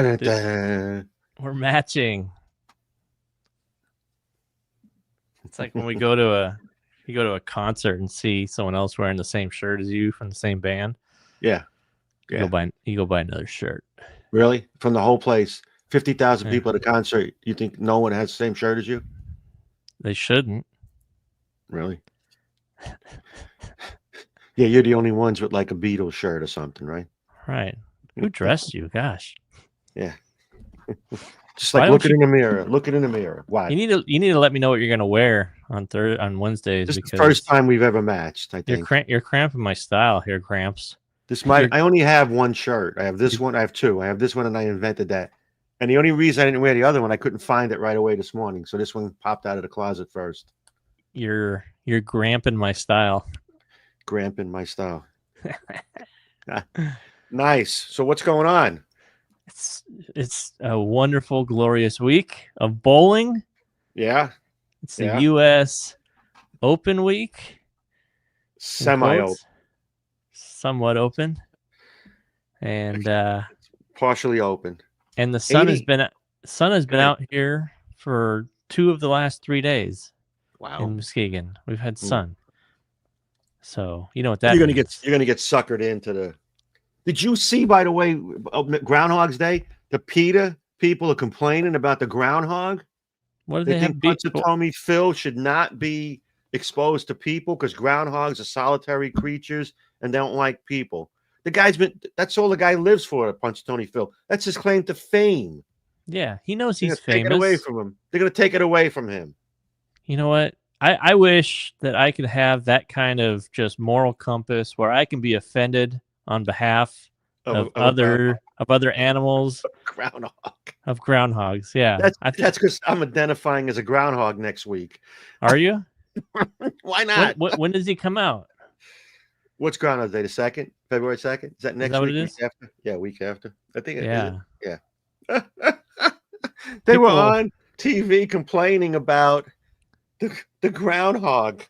Dun, dun, dun. We're matching. It's like when you go to a concert and see someone else wearing the same shirt as you from the same band. Yeah. You go buy another shirt. Really? From the whole place. 50,000 Yeah. people at a concert. You think no one has the same shirt as you? They shouldn't. Really? Yeah, you're the only ones with like a Beatles shirt or something, right? Right. Who dressed you? Gosh. Yeah. Just like looking in the mirror. Looking in the mirror. What? You need to let me know what you're gonna wear on Wednesdays. This is because the first time we've ever matched, I think. You're cramping my style here, Gramps. I only have one shirt. I have this one. I have two. I have this one, and I invented that. And the only reason I didn't wear the other one, I couldn't find it right away this morning. So this one popped out of the closet first. You're gramping my style. Gramping my style. Nice. So what's going on? It's a wonderful, glorious week of bowling. Yeah. It's the U.S. Open week. Semi-open. Somewhat open. And partially open. And the sun has been out here for 2 of the last 3 days. Wow. In Muskegon. We've had sun. So you know what that means. You're gonna get suckered into the. Did you see, by the way, Groundhog's Day? The PETA people are complaining about the groundhog. What do they think Punxsutawney Phil should not be exposed to people because groundhogs are solitary creatures and they don't like people. The guy's that's all the guy lives for, Punxsutawney Phil. That's his claim to fame. Yeah, he knows he's famous. Take it away from him. They're going to take it away from him. You know what? I wish that I could have that kind of just moral compass where I can be offended on behalf of other animals. Of groundhogs, yeah. That's because I'm identifying as a groundhog next week. Are you? Why not? When does he come out? What's Groundhog Day? The 2nd? February 2nd? Is that next week? What it is? Week after? Yeah, week after. I think it is. Yeah. They were on TV complaining about the groundhog.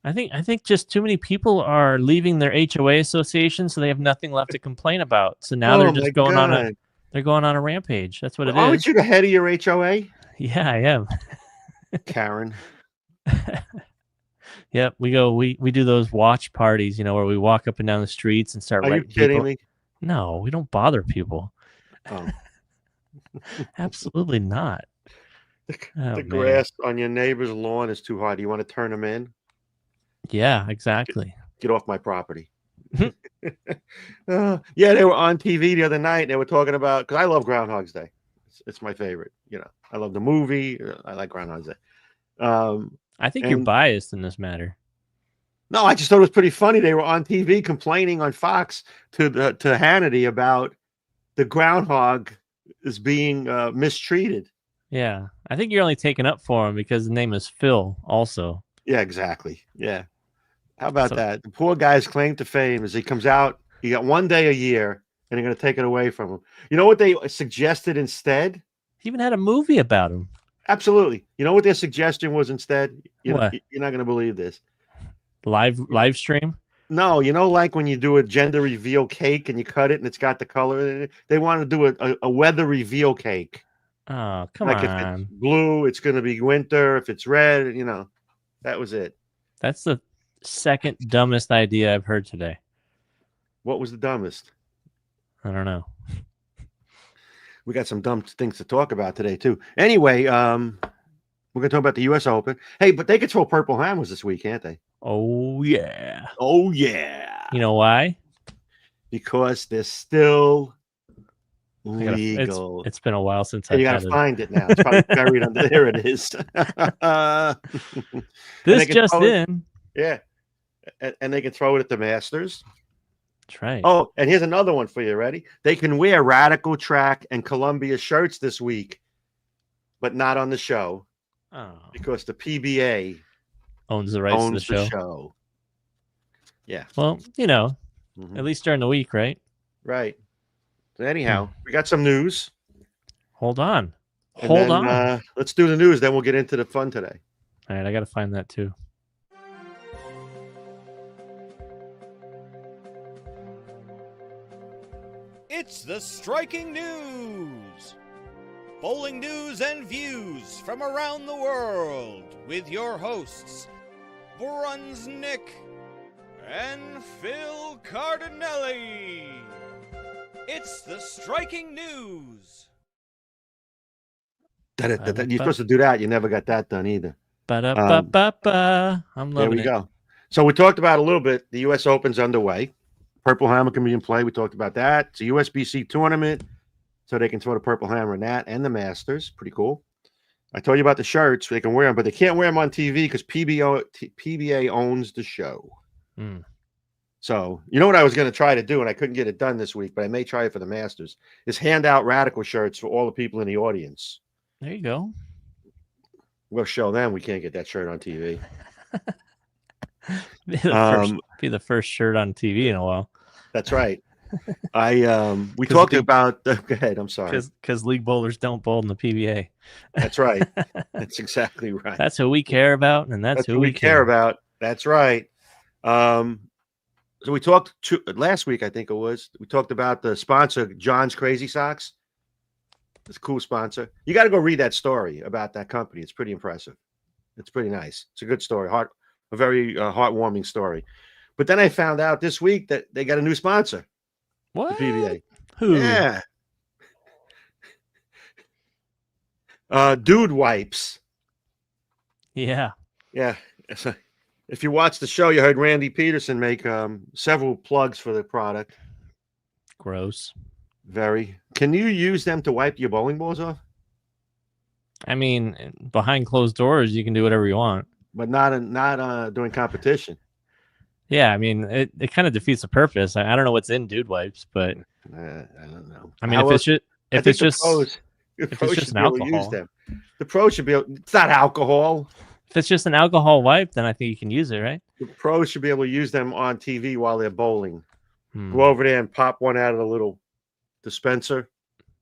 I think just too many people are leaving their HOA association, so they have nothing left to complain about. So now they're just going on a rampage. That's what it is. Aren't you the head of your HOA? Yeah, I am. Karen. Yep, we do those watch parties, where we walk up and down the streets and start writing people. Are you kidding me? No, we don't bother people. Oh. Absolutely not. The grass on your neighbor's lawn is too high. Do you want to turn them in? Yeah, exactly. Get off my property. Yeah, they were on TV the other night. And they were talking about, because I love Groundhog's Day. It's my favorite. I love the movie. I like Groundhog's Day. I think you're biased in this matter. No, I just thought it was pretty funny. They were on TV complaining on Fox to Hannity about the groundhog is being mistreated. Yeah, I think you're only taking up for him because the name is Phil also. Yeah, exactly. Yeah. How about that? The poor guy's claim to fame is he comes out, he got 1 day a year, and they're going to take it away from him. You know what they suggested instead? He even had a movie about him. Absolutely. You know what their suggestion was instead? What? You're not going to believe this. Live stream? No, like when you do a gender reveal cake and you cut it and it's got the color. They want to do a weather reveal cake. Oh, come on. If it's blue, it's going to be winter. If it's red, that was it. That's the second dumbest idea I've heard today. What was the dumbest? I don't know. We got some dumb things to talk about today, too. Anyway, we're going to talk about the U.S. Open. Hey, but they could throw purple hammers this week, can't they? Oh, yeah. Oh, yeah. You know why? Because they're still legal. It's been a while since I've you got to find it now. It's probably buried under there. It is. This just in. Yeah. And they can throw it at the Masters. That's right. Oh, and here's another one for you. Ready? They can wear Radical Track and Columbia shirts this week, but not on the show. Oh. Because the PBA owns the rights to the show. Yeah. Well, at least during the week, right? Right. So anyhow, we got some news. Hold on. Let's do the news, then we'll get into the fun today. All right, I got to find that too. It's the striking news. bowling news and views from around the world with your hosts, Brunsnick and Phil Cardinelli. It's the Striking News. You're supposed to do that. You never got that done either. I'm loving it. There we go. So we talked about a little bit. The U.S. Open's underway. Purple Hammer can be in play. We talked about that. It's a USBC tournament, so they can throw the Purple Hammer in that and the Masters. Pretty cool. I told you about the shirts. They can wear them, but they can't wear them on TV because PBA owns the show. So you know what I was going to try to do, and I couldn't get it done this week, but I may try it for the Masters, is hand out Radical shirts for all the people in the audience. There you go. We'll show them we can't get that shirt on TV. Be the first shirt on TV in a while. That's right. We talked about go ahead, I'm sorry. Because league bowlers don't bowl in the PBA. That's right. That's exactly right. That's who we care about, and that's who we care about. That's right. So we talked last week, I think it was. We talked about the sponsor, John's Crazy Socks. It's a cool sponsor. You got to go read that story about that company. It's pretty impressive. It's pretty nice. It's a good story. A very heartwarming story. But then I found out this week that they got a new sponsor. What? The PBA. Who? Yeah. Dude Wipes. Yeah. Yeah. If you watched the show, you heard Randy Peterson make several plugs for the product. Gross. Very. Can you use them to wipe your bowling balls off? I mean, behind closed doors, you can do whatever you want. But not during competition. Yeah, I mean, it kind of defeats the purpose. I don't know what's in Dude Wipes, but I don't know. I mean, if it's just an alcohol, use them. The pros should be able. It's not alcohol. If it's just an alcohol wipe, then I think you can use it, right? The pros should be able to use them on TV while they're bowling. Go over there and pop one out of the little dispenser.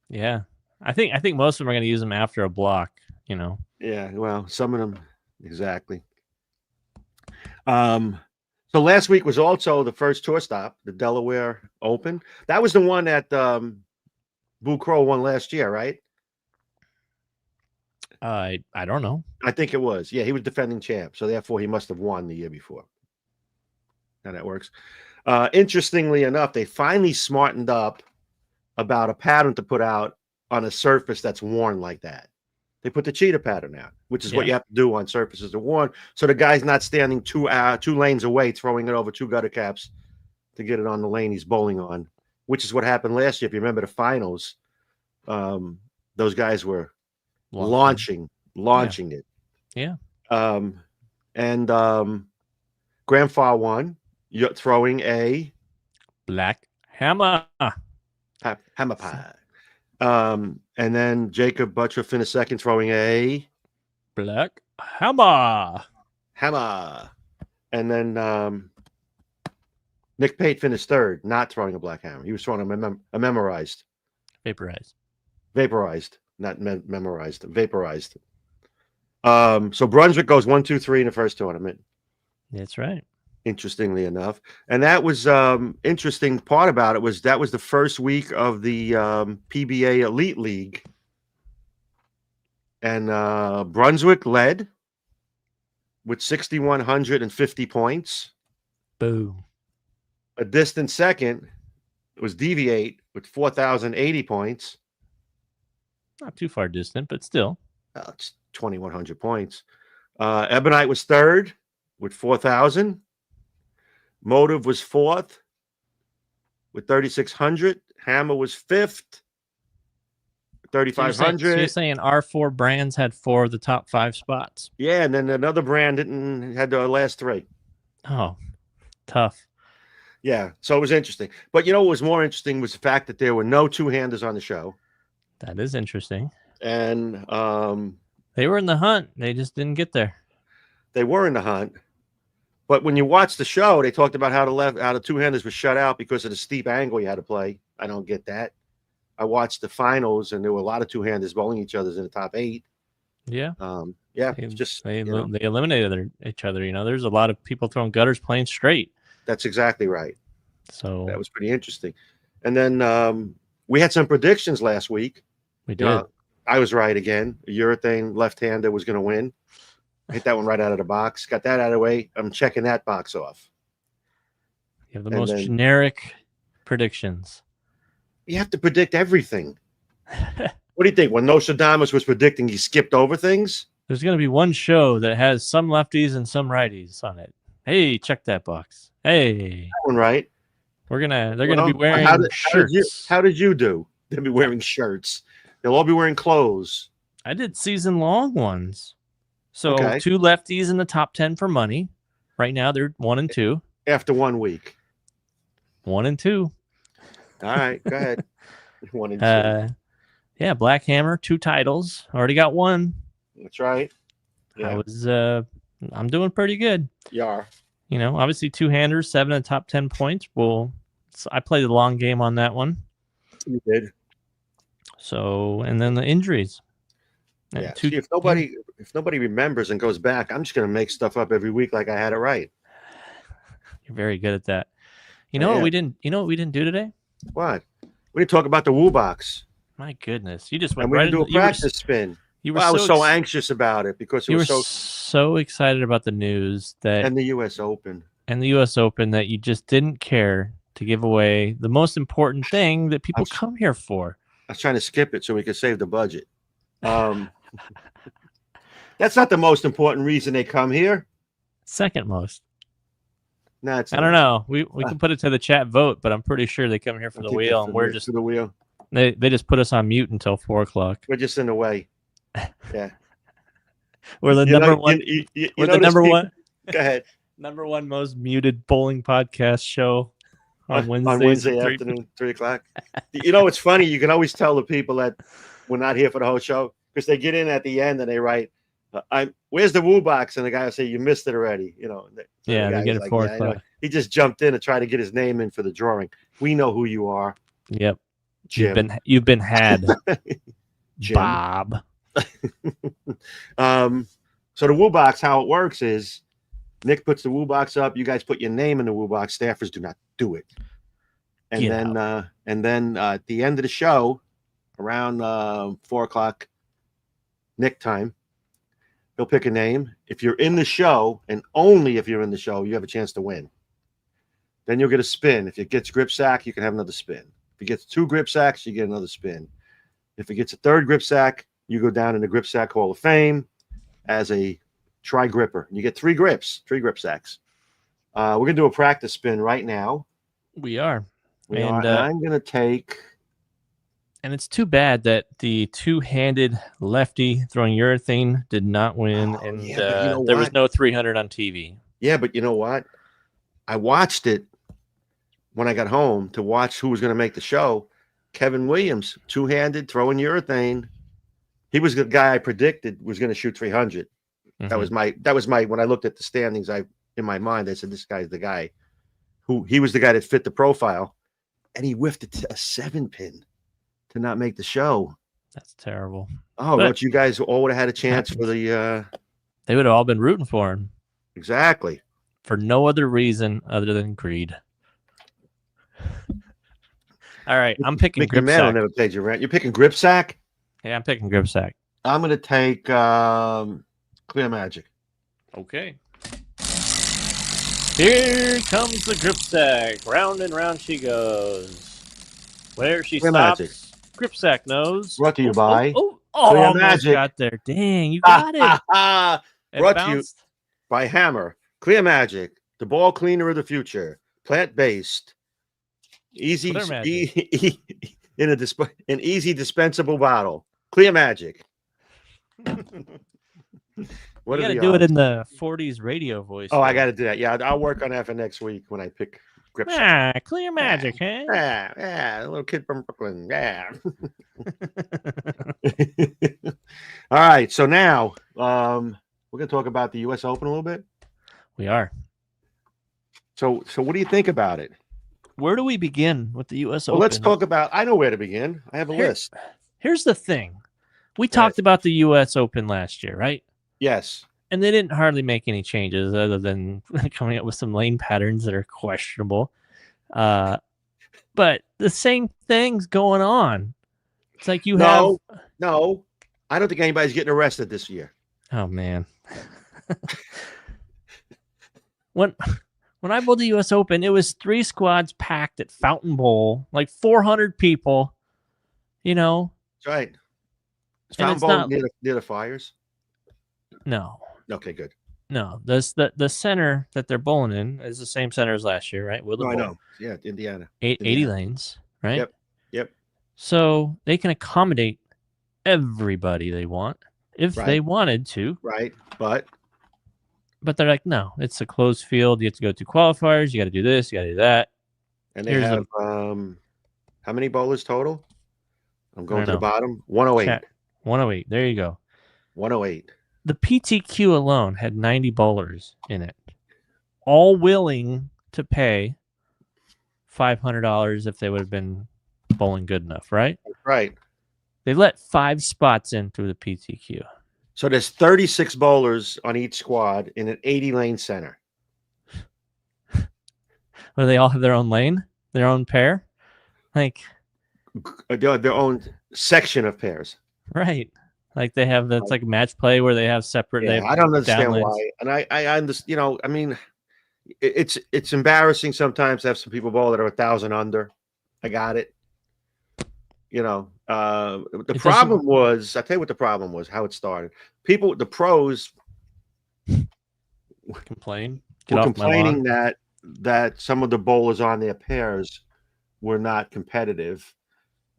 Yeah, I think most of them are going to use them after a block. You know. Yeah, well, some of them exactly. So last week was also the first tour stop, the Delaware Open. That was the one that Boo Crow won last year, right? I don't know. I think it was. Yeah, he was defending champ, so therefore he must have won the year before. How that works. Interestingly enough, they finally smartened up about a pattern to put out on a surface that's worn like that. They put the cheetah pattern out, which is what you have to do on surfaces that are worn. So the guy's not standing two lanes away, throwing it over two gutter caps to get it on the lane he's bowling on, which is what happened last year. If you remember the finals, those guys were launching it. Yeah. Grandpa won. You're throwing a black hammer. Hammer pie. And then Jacob Butcher finished second, throwing a black hammer. And then Nick Pate finished third, not throwing a black hammer. He was throwing a memorized. Vaporized, not memorized. Vaporized. So Brunswick goes 1, 2, 3 in the first tournament. That's right. Interestingly enough. And that was interesting part about it was that was the first week of the PBA Elite League. And Brunswick led with 6,150 points. Boom. A distant second was Deviate with 4,080 points. Not too far distant, but still. It's 2,100 points. Ebonite was third with 4,000. Motive was fourth with 3,600. Hammer was fifth, 3,500. So you're saying our four brands had 4 of the top 5 spots? Yeah, and then another brand had the last 3. Oh, tough. Yeah, so it was interesting. But you know what was more interesting was the fact that there were no two-handers on the show. That is interesting. And they were in the hunt. They just didn't get there. They were in the hunt. But when you watch the show, they talked about how the two-handers were shut out because of the steep angle you had to play. I don't get that. I watched the finals, and there were a lot of two-handers bowling each other in the top 8. Yeah. They eliminated each other. You know, there's a lot of people throwing gutters playing straight. That's exactly right. So that was pretty interesting. And then we had some predictions last week. We did. I was right again. A urethane left-hander was going to win. I hit that one right out of the box. Got that out of the way. I'm checking that box off. You have the most generic predictions. You have to predict everything. What do you think? When Nostradamus was predicting, he skipped over things? There's going to be one show that has some lefties and some righties on it. Hey, check that box. Hey. That one right. They're gonna be wearing shirts. How did you do? They'll be wearing shirts. They'll all be wearing clothes. I did season-long ones. So Okay. 2 lefties in the top 10 for money. Right now, they're 1 and 2. After 1 week. 1 and 2. All right, go ahead. 1 and 2. Yeah, Black Hammer, 2 titles. Already got 1. That's right. Yeah. I'm doing pretty good. You are. You know, obviously 2-handers, 7 in the top 10 points. So I played the long game on that one. You did. So, and then the injuries. Yeah. See, if nobody remembers and goes back, I'm just going to make stuff up every week like I had it right. You're very good at that. You know what we didn't do today? What? We didn't talk about the Woo box. My goodness, you just went right into a practice spin. I was so anxious about it because you were so excited about the news and the U.S. Open that you just didn't care to give away the most important thing that people come here for. I was trying to skip it so we could save the budget. That's not the most important reason they come here. Second most. No, I don't know. We can put it to the chat vote, but I'm pretty sure they come here for the wheel, and we're just for the wheel. They just put us on mute until 4:00. We're just in the way. Yeah. We're the number one. We're the number one. Go ahead. Number one most muted bowling podcast show on Wednesday afternoon, 3:00. You know, it's funny. You can always tell the people that we're not here for the whole show because they get in at the end and they write, "Where's the Woo box?" And the guy will say, "You missed it already." You know. Yeah, they get it 4:00. Yeah, he just jumped in to try to get his name in for the drawing. We know who you are. Yep. Jim. You've been had. Jim. Bob. So the Woo box, how it works is Nick puts the Woo box up. You guys put your name in the Woo box. Staffers do not do it. And then at the end of the show, around 4:00 Nick time, he'll pick a name. If you're in the show, and only if you're in the show, you have a chance to win. Then you'll get a spin. If it gets grip sack, you can have another spin. If it gets 2 grip sacks, you get another spin. If it gets a 3rd grip sack, you go down in the Grip Sack Hall of Fame as a tri-gripper. You get 3 grip sacks. We're going to do a practice spin right now. We are. And I'm going to take... And it's too bad that the 2-handed lefty throwing urethane did not win, there was no 300 on TV. Yeah, but you know what? I watched it when I got home to watch who was going to make the show. Kevin Williams, 2-handed, throwing urethane. He was the guy I predicted was going to shoot 300. Mm-hmm. That was my when I looked at the standings, in my mind, I said, this guy's the guy he was the guy that fit the profile, and he whiffed a 7-pin to not make the show. That's terrible. Oh, but you guys all would have had a chance for the they would have all been rooting for him. Exactly. For no other reason other than greed. All right, I'm picking grip sack. I never paid your rent. You're picking grip sack? Yeah, I'm picking grip sack. I'm going to take Clear Magic. Okay. Here comes the grip sack. Round and round she goes. Where she Clear stops, Magic. grip sack knows. Brought to you by Clear Magic. Almost got there. Dang, you got it. Brought to you by Hammer. Clear Magic, the ball cleaner of the future. Plant-based. Easy, in an easy dispensable bottle. Clear Magic. What you got to do it in the 40s radio voice. Oh, I got to do that. Yeah, I'll work on that for next week when I pick grip. Clear Magic, huh? Yeah, a little kid from Brooklyn. Yeah. All right, so now we're gonna talk about the U.S. Open a little bit. We are. So what do you think about it? Where do we begin with the U.S. Open? Well, let's talk about. I know where to begin. I have a list. Here's the thing. We talked about the U.S. Open last year, right? Yes. And they didn't hardly make any changes other than coming up with some lane patterns that are questionable. But the same thing's going on. It's like you have... No. I don't think anybody's getting arrested this year. Oh man. when I bowled the U.S. Open, it was 3 squads packed at Fountain Bowl, like 400 people. You know. That's right. Is And Fountain it's Bowl not- near the fires? No. Okay, good. No, the center that they're bowling in is the same center as last year, right? No, I know. Yeah, Indiana. 80 lanes, right? Yep. So they can accommodate everybody they want if they wanted to. Right, but they're like, no, it's a closed field. You have to go through qualifiers. You got to do this. You got to do that. And they have how many bowlers total? I'm going to the bottom. 108. Chat. 108. There you go. 108. The PTQ alone had 90 bowlers in it, all willing to pay $500 if they would have been bowling good enough, right? Right. They let 5 spots in through the PTQ. So there's 36 bowlers on each squad in an 80-lane center. Where they all have their own lane, their own pair, like their own section of pairs. Right. Like they have that's like match play where they have separate. Yeah, I don't understand why. And I understand. I mean, it's embarrassing sometimes to have some people bowl that are 1,000 under. I got it. The problem was, I tell you what the problem was, how it started. The pros were complaining that some of the bowlers on their pairs were not competitive.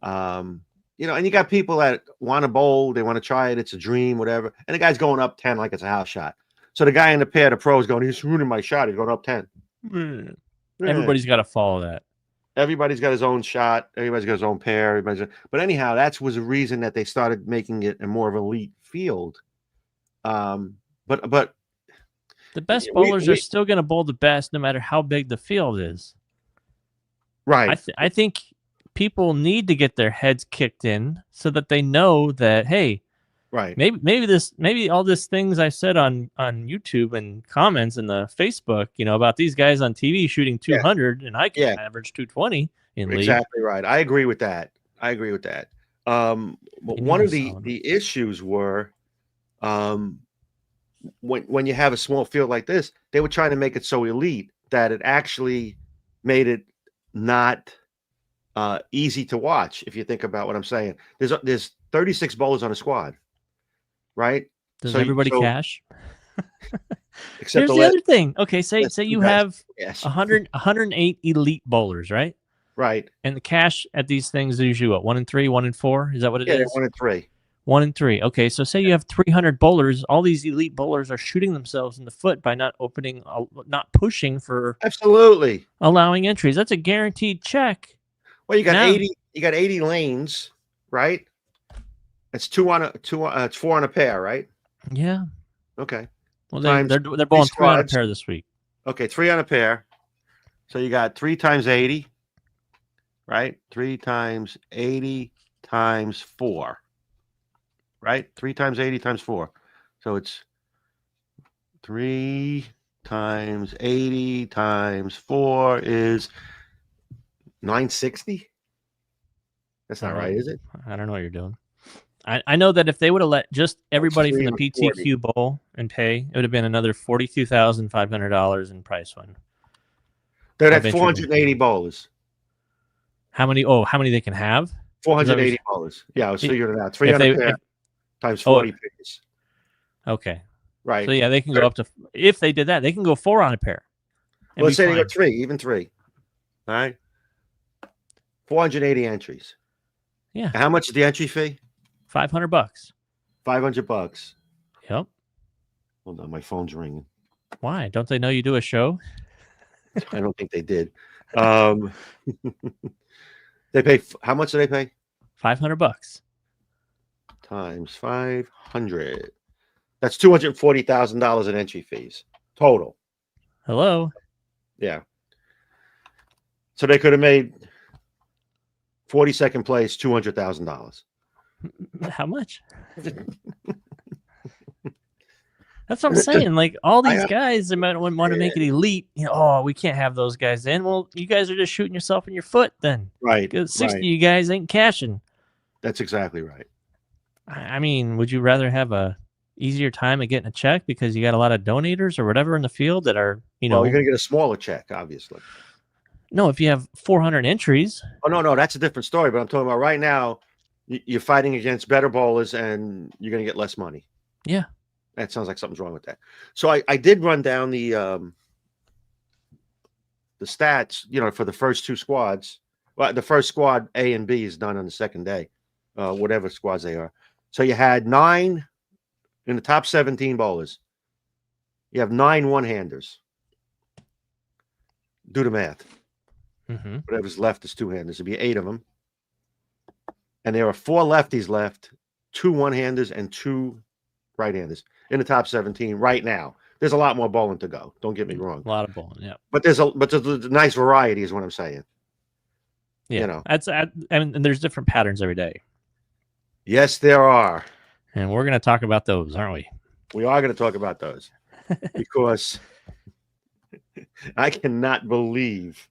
And you got people that want to bowl, they want to try it, it's a dream, whatever. And the guy's going up 10 like it's a house shot. So the guy in the pair, the pro, is going, he's ruining my shot. He's going up 10. Everybody's got to follow that. Everybody's got his own shot. Everybody's got his own pair. But anyhow, that was the reason that they started making it a more of an elite field. But the best bowlers are still going to bowl the best, no matter how big the field is. Right. I think people need to get their heads kicked in so that they know that, hey, right, maybe all these things I said on YouTube and comments in the Facebook, about these guys on TV shooting 200 and I can average 220 in league. Exactly right. I agree with that. But one of the issues were when you have a small field like this, they were trying to make it so elite that it actually made it not easy to watch. If you think about what I'm saying, there's 36 bowlers on a squad, right? Does everybody cash? Except Here's the other thing. Okay, say you have 108 elite bowlers, right? Right. And the cash at these things is usually what, 1 and 3, 1 and 4? Is that what it is? 1 and 3. 1 and 3. Okay, so say you have 300 bowlers. All these elite bowlers are shooting themselves in the foot by not pushing for absolutely allowing entries. That's a guaranteed check. Well, you got 80. You got 80 lanes, right? It's 4 on a pair, right? Yeah. Okay. Well, they're bowling 3 on a pair this week. Okay, 3 on a pair. So you got 3 times 80, right? 3 times 80 times 4, right? 3 times 80 times 4. So it's 3 times 80 times 4 is 960. That's not right, is it? I don't know what you're doing. I know that if they would have let just everybody from the PTQ bowl and pay, it would have been another $42,500 in prize fund. They'd have 480 bowlers. How many? Oh, how many they can have? 480 bowlers. Yeah, I was figuring it out. 300 pair times 40 pairs. Okay. Right. So yeah, they can go up to, if they did that, they can go 4 on a pair. Well, let's say they go 3, even 3. All right. 480 entries. Yeah. How much is the entry fee? $500. $500. Yep. Hold on, my phone's ringing. Why? Don't they know you do a show? I don't think they did. They pay. How much do they pay? $500 times 500. That's $240,000 in entry fees total. Hello. Yeah. So they could have made 42nd place $200,000. How much? That's what I'm saying. Like all these guys, they might want to make it elite. Oh, we can't have those guys in. Well, you guys are just shooting yourself in your foot then. Right. Because 60 you guys ain't cashing. That's exactly right. I mean, would you rather have a easier time of getting a check because you got a lot of donators or whatever in the field that are, Well, you're going to get a smaller check, obviously. No, if you have 400 entries. Oh, no, that's a different story. But I'm talking about right now, you're fighting against better bowlers and you're going to get less money. Yeah. That sounds like something's wrong with that. So I did run down the stats, for the first two squads. Well, the first squad A and B is done on the second day, whatever squads they are. So you had 9 in the top 17 bowlers. You have 9 one-handers. Do the math. Mm-hmm. Whatever's left is two-handers. It'd be 8 of them. And there are 4 lefties left, 2 one-handers and 2 right-handers in the top 17 right now. There's a lot more bowling to go. Don't get me wrong. A lot of bowling, yeah. But there's a nice variety, is what I'm saying. Yeah, and there's different patterns every day. Yes, there are, and we're going to talk about those, aren't we? We are going to talk about those because I cannot believe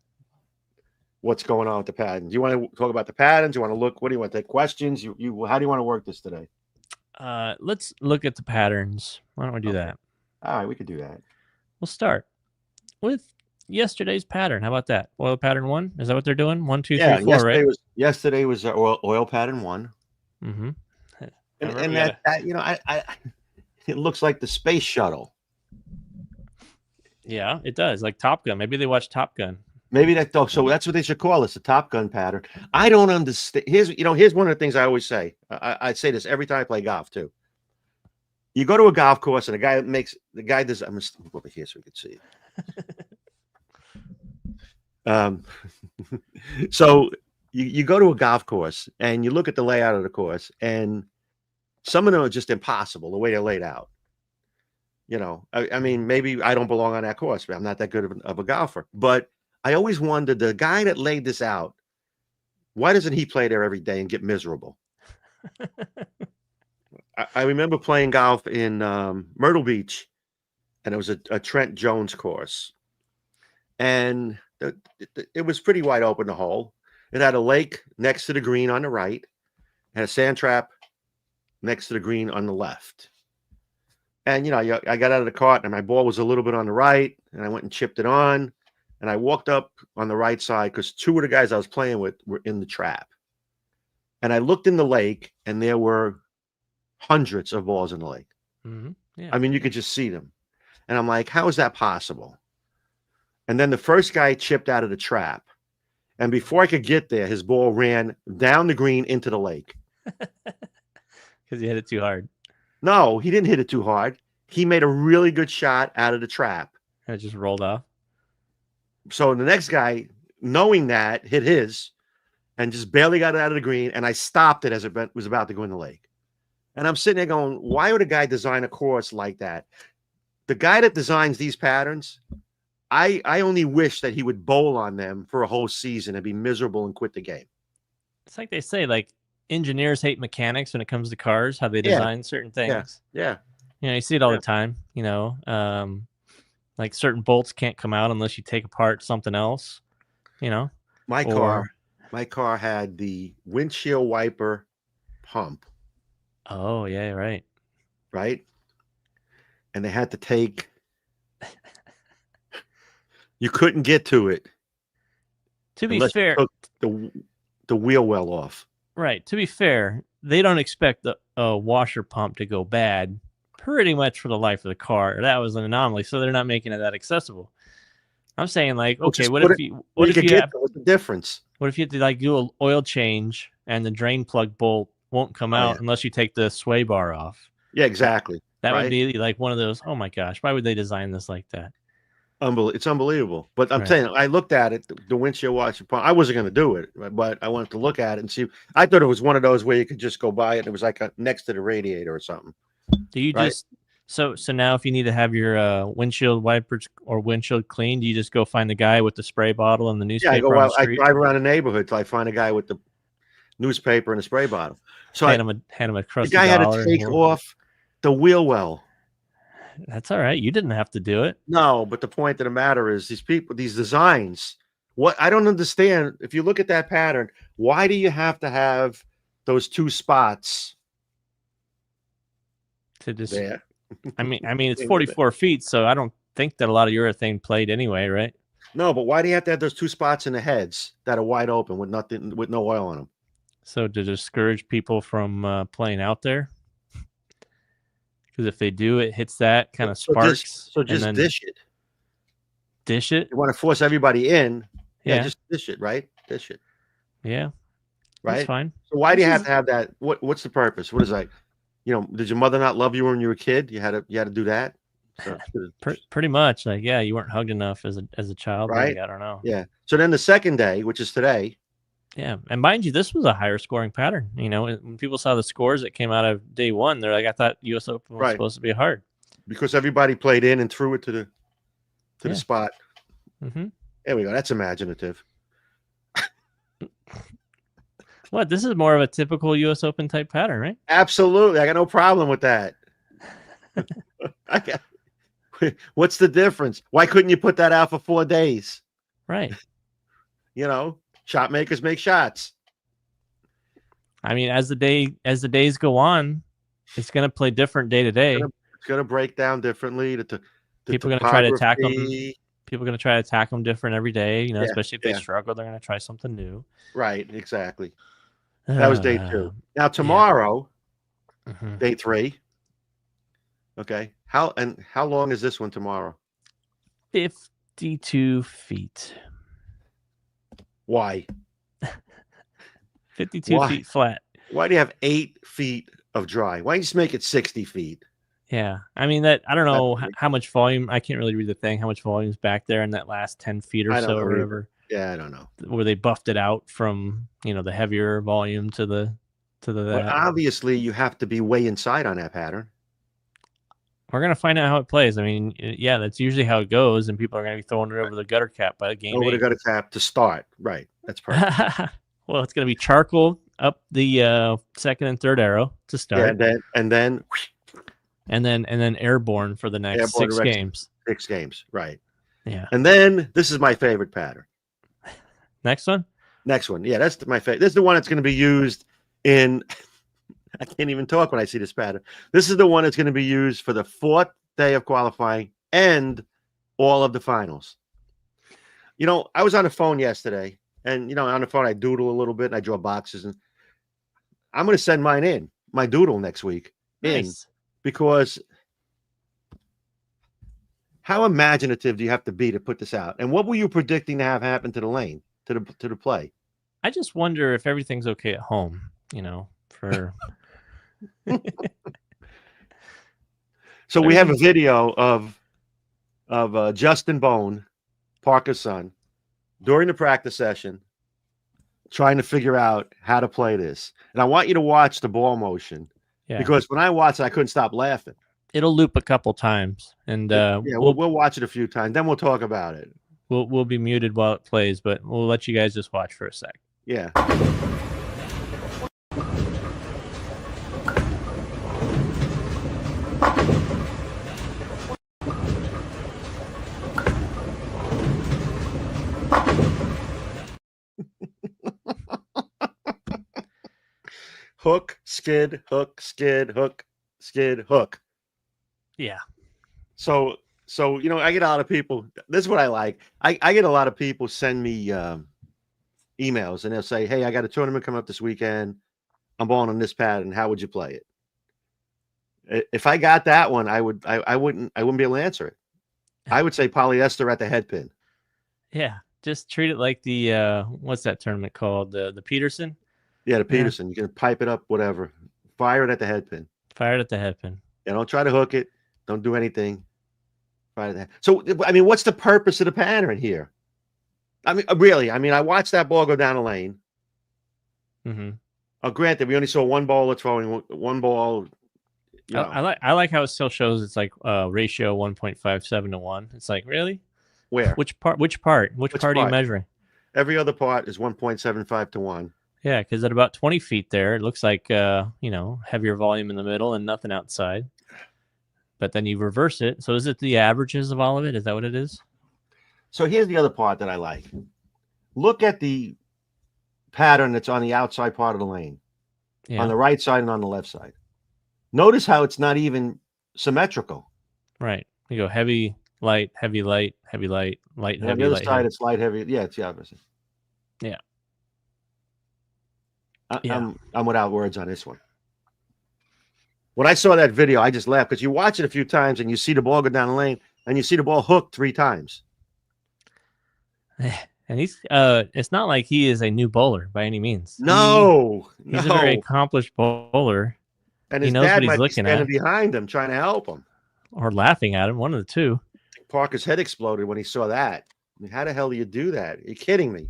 what's going on with the patterns. You want to talk about the patterns? You want to look? What do you want to take questions? How do you want to work this today? Let's look at the patterns. Why don't we do that? All right, we could do that. We'll start with yesterday's pattern. How about that? Oil pattern 1. Is that what they're doing? 1, 2, 3, 4, right? Yesterday was oil pattern 1. Mm-hmm. And that it looks like the space shuttle. Yeah, it does. Like Top Gun. Maybe they watch Top Gun. Maybe so that's what they should call this, the Top Gun pattern. I don't understand. Here's one of the things I always say. I say this every time I play golf too. You go to a golf course and the guy does. I'm gonna move over here so we can see it. So you go to a golf course and you look at the layout of the course, and some of them are just impossible the way they're laid out. I mean, maybe I don't belong on that course, but I'm not that good of a golfer. But I always wondered, the guy that laid this out, why doesn't he play there every day and get miserable? I remember playing golf in Myrtle Beach, and it was a Trent Jones course. And it was pretty wide open, the hole. It had a lake next to the green on the right, and a sand trap next to the green on the left. And, I got out of the cart, and my ball was a little bit on the right, and I went and chipped it on. And I walked up on the right side because 2 of the guys I was playing with were in the trap. And I looked in the lake, and there were hundreds of balls in the lake. Mm-hmm. Yeah. I mean, you could just see them. And I'm like, how is that possible? And then the first guy chipped out of the trap. And before I could get there, his ball ran down the green into the lake. Because he hit it too hard. No, he didn't hit it too hard. He made a really good shot out of the trap. And it just rolled off. So the next guy, knowing that, hit his and just barely got it out of the green. And I stopped it as it was about to go in the lake. And I'm sitting there going, why would a guy design a course like that? The guy that designs these patterns, I only wish that he would bowl on them for a whole season and be miserable and quit the game. It's like they say, like, engineers hate mechanics when it comes to cars, how they design certain things. Yeah. You see it all the time, like certain bolts can't come out unless you take apart something else, My car had the windshield wiper pump. Oh, yeah, right. Right? And they had to take you couldn't get to it. To be fair, the wheel well off. Right. To be fair, they don't expect the washer pump to go bad pretty much for the life of the car. That was an anomaly, so they're not making it that accessible. I'm saying, like, okay, what's the difference? What if you had to do an oil change and the drain plug bolt won't come out unless you take the sway bar off? Yeah, exactly. That would be like one of those. Oh my gosh, why would they design this like that? It's unbelievable. But I'm saying, I looked at it, the windshield washer pump. I wasn't going to do it, but I wanted to look at it and see. I thought it was one of those where you could just go buy it. And it was like next to the radiator or something. Do you just so now if you need to have your windshield wipers or windshield cleaned, do you just go find the guy with the spray bottle and the newspaper? I drive around the neighborhood till I find a guy with the newspaper and a spray bottle. So hand him a crusty the guy had to take off the wheel well. That's all right. You didn't have to do it. No, but the point of the matter is these designs. What I don't understand, if you look at that pattern, why do you have to have those 2 spots to just. there. I mean, it's 44 feet, so I don't think that a lot of urethane played anyway, right? No, but why do you have to have those 2 spots in the heads that are wide open with nothing, with no oil on them? So to discourage people from playing out there, because if they do, it hits that kind of sparks. So just dish it. Dish it. You want to force everybody in? Yeah, Yeah. just dish it, right? Dish it. Yeah, right. That's fine. So why do you have to have that? What's the purpose? What is that? Did your mother not love you when you were a kid? You had to do that. So, pretty much, like, yeah, you weren't hugged enough as a child, right? Maybe, I don't know. Yeah. So then the second day, which is today. Yeah, and mind you, this was a higher scoring pattern. When people saw the scores that came out of day one, they're like, I thought U.S. Open was supposed to be hard because everybody played in and threw it to the spot. Mm-hmm. There we go. That's imaginative. What? This is more of a typical U.S. Open type pattern, right? Absolutely. I got no problem with that. What's the difference? Why couldn't you put that out for 4 days? Right. Shot makers make shots. I mean, as the days go on, it's going to play different day to day. It's going to break down differently. People are going to try to attack them. People are going to try to attack them different every day. Especially if they struggle, they're going to try something new. Right. Exactly. That was day 2. Now tomorrow, day 3. Okay. How long is this one tomorrow? 52 feet. Why? 52 feet flat. Why do you have 8 feet of dry? Why don't you just make it 60 feet? Yeah. I mean, I don't know how much volume. I can't really read the thing. How much volume is back there in that last 10 feet or so or whatever. Yeah, I don't know. Where they buffed it out from, the heavier volume to the But obviously, you have to be way inside on that pattern. We're going to find out how it plays. I mean, yeah, that's usually how it goes, and people are going to be throwing it over the gutter cap by the game. Over the gutter cap to start. Right. That's perfect. Well, it's going to be charcoal up the second and third arrow to start. Yeah, and then airborne for the next 6 games. 6 games, right. Yeah. And then this is my favorite pattern. Next one? Next one. Yeah, that's my favorite. This is the one that's going to be used in I can't even talk when I see this pattern. This is the one that's going to be used for the 4th day of qualifying and all of the finals. I was on the phone yesterday, and on the phone I doodle a little bit and I draw boxes, and I'm going to send mine in, my doodle next week. Nice. Because how imaginative do you have to be to put this out? And what were you predicting to have happen to the lane, to the play? I just wonder if everything's okay at home, for So we have a video of Justin Bone, Parker's son, during the practice session, trying to figure out how to play this. And I want you to watch the ball motion, because when I watched it, I couldn't stop laughing. It'll loop a couple times, and we'll watch it a few times. Then we'll talk about it. We'll be muted while it plays, but we'll let you guys just watch for a sec. Yeah. Hook, skid, hook, skid, hook, skid, hook. Yeah. So I get a lot of people. This is what I like. I get a lot of people send me emails, and they'll say, "Hey, I got a tournament coming up this weekend. I'm balling on this pattern. How would you play it?" If I got that one, I wouldn't be able to answer it. I would say polyester at the head pin. Yeah, just treat it like the what's that tournament called? The Peterson. Yeah, the Peterson. You can pipe it up, whatever. Fire it at the head pin. Fire it at the head pin. Yeah, don't try to hook it. Don't do anything. Fire that. So, I mean, what's the purpose of the pattern here? I mean, really, I watched that ball go down the lane. Mm-hmm. Granted, we only saw one bowler throwing one ball. I like how it still shows it's like ratio 1.57 to 1. It's like, really? Where? Which part are you measuring? Every other part is 1.75 to 1. Yeah, because at about 20 feet there, it looks like heavier volume in the middle and nothing outside. But then you reverse it. So is it the averages of all of it? Is that what it is? So here's the other part that I like. Look at the pattern that's on the outside part of the lane, on the right side and on the left side. Notice how it's not even symmetrical. Right. You go heavy, light, heavy, light, heavy, light, light, And on heavy, the other light, side, heavy. it's light, heavy. Yeah, it's the opposite. Yeah. I'm without words on this one. When I saw that video, I just laughed because you watch it a few times and you see the ball go down the lane and you see the ball hooked 3 times. And he's it's not like he is a new bowler by any means. No, he's a very accomplished bowler. And he his knows dad what he's might be looking standing at behind him trying to help him. or laughing at him, one of the two. Parker's head exploded when he saw that. I mean, how the hell do you do that? Are you kidding me?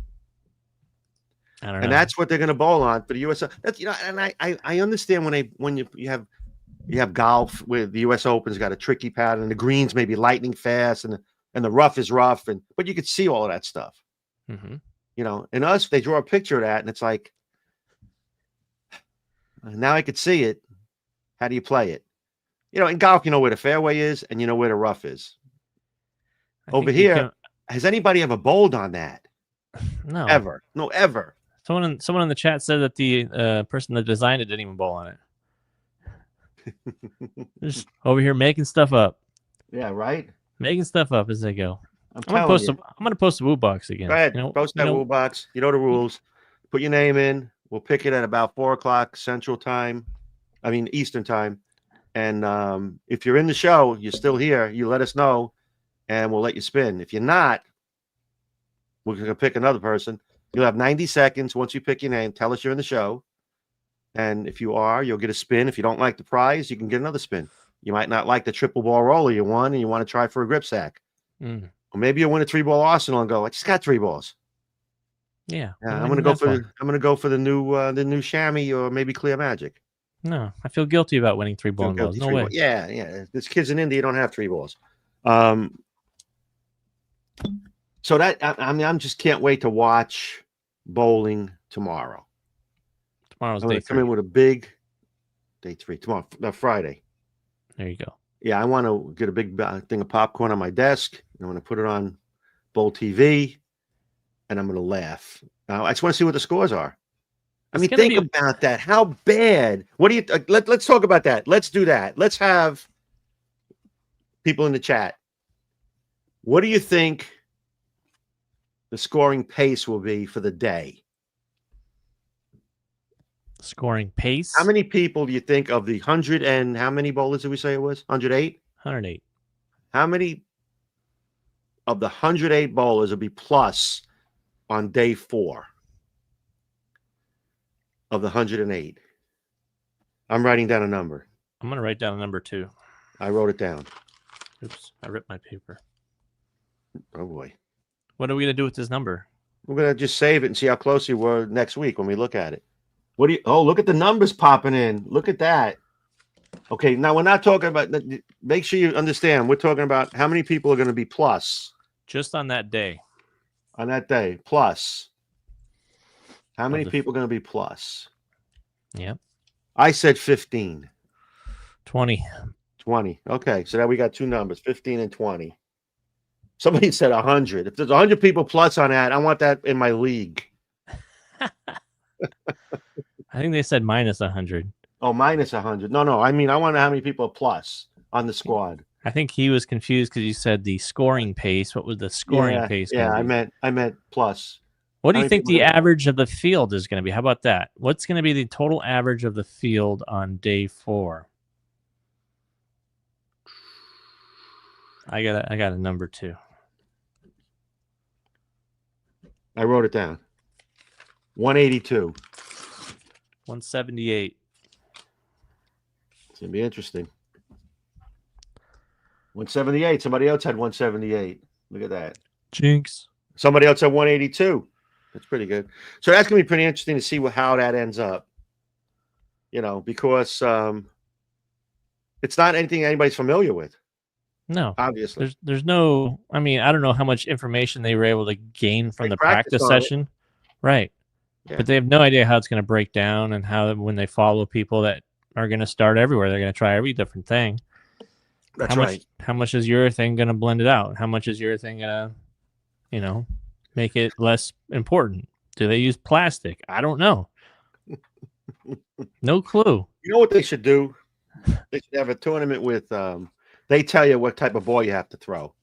I don't know. And that's what they're going to bowl on for the U.S. That's, you know, and I understand when you have golf where the U.S. Open's got a tricky pattern and the greens may be lightning fast and the rough is rough but you could see all of that stuff. Mm-hmm. You know, and us, they draw a picture of that and it's like, now I could see it. How do you play it? You know, in golf, you know where the fairway is and you know where the rough is. Over here, has anybody ever bowled on that? No. Ever. No, ever. Someone in the chat said that the person that designed it didn't even bowl on it. Just over here making stuff up. Yeah, right? Making stuff up as they go. I'm gonna post the woo box again. Go ahead. You know, post that woo box. You know the rules. Put your name in. We'll pick it at about 4:00 Central Time. I mean Eastern Time. And if you're in the show, you're still here, you let us know and we'll let you spin. If you're not, we're gonna pick another person. You'll have 90 seconds once you pick your name. Tell us you're in the show. And if you are, you'll get a spin. If you don't like the prize, you can get another spin. You might not like the triple ball roller you won and you want to try for a grip sack. Mm. Or maybe you win a 3-ball Arsenal and go, I just got 3 balls. Yeah. I'm gonna go for the new chamois or maybe Clear Magic. No, I feel guilty about winning 3 bowling balls. No way. Yeah. This kid's in India, you don't have 3 balls. So that I'm just can't wait to watch bowling tomorrow. Tomorrow's I'm day gonna 3. come in with a big day 3 tomorrow. Friday. There you go. Yeah, I want to get a big thing of popcorn on my desk. I'm going to put it on Bowl TV, and I'm going to laugh. Now, I just want to see what the scores are. I mean, think about that. How bad? What do you? Let's talk about that. Let's do that. Let's have people in the chat. What do you think the scoring pace will be for the day? Scoring pace? How many people do you think of the 100 and how many bowlers did we say it was? 108? 108. How many of the 108 bowlers will be plus on day 4 of the 108? I'm writing down a number. I'm going to write down a number 2. I wrote it down. Oops, I ripped my paper. Oh, boy. What are we going to do with this number? We're going to just save it and see how close we were next week when we look at it. What do you? Oh, look at the numbers popping in. Look at that. Okay, now we're not talking about. Make sure you understand. We're talking about how many people are going to be plus just on that day. On that day, plus. How many people are going to be plus? Yep. I said 15. 20. 20. Okay, so now we got 2 numbers, 15 and 20. Somebody said 100. If there's 100 people plus on that, I want that in my league. I think they said minus 100. Oh, minus 100. No. I mean, I want to know how many people are plus on the squad. I think he was confused because you said the scoring pace. What was the scoring pace? Yeah, I meant plus. What do you think the average of the field is going to be? How about that? What's going to be the total average of the field on day 4? I got a number 2. I wrote it down. 182. 178. It's going to be interesting. 178. Somebody else had 178. Look at that. Jinx. Somebody else had 182. That's pretty good. So that's going to be pretty interesting to see how that ends up. You know, because it's not anything anybody's familiar with. No. Obviously. There's no, I mean, I don't know how much information they were able to gain from the practice session. Right. Yeah. But they have no idea how it's going to break down and how when they follow people that are going to start everywhere, they're going to try every different thing. That's right. How much is your thing going to blend it out? How much is your thing going to, make it less important? Do they use plastic? I don't know. No clue. You know what they should do? They should have a tournament with. They tell you what type of ball you have to throw.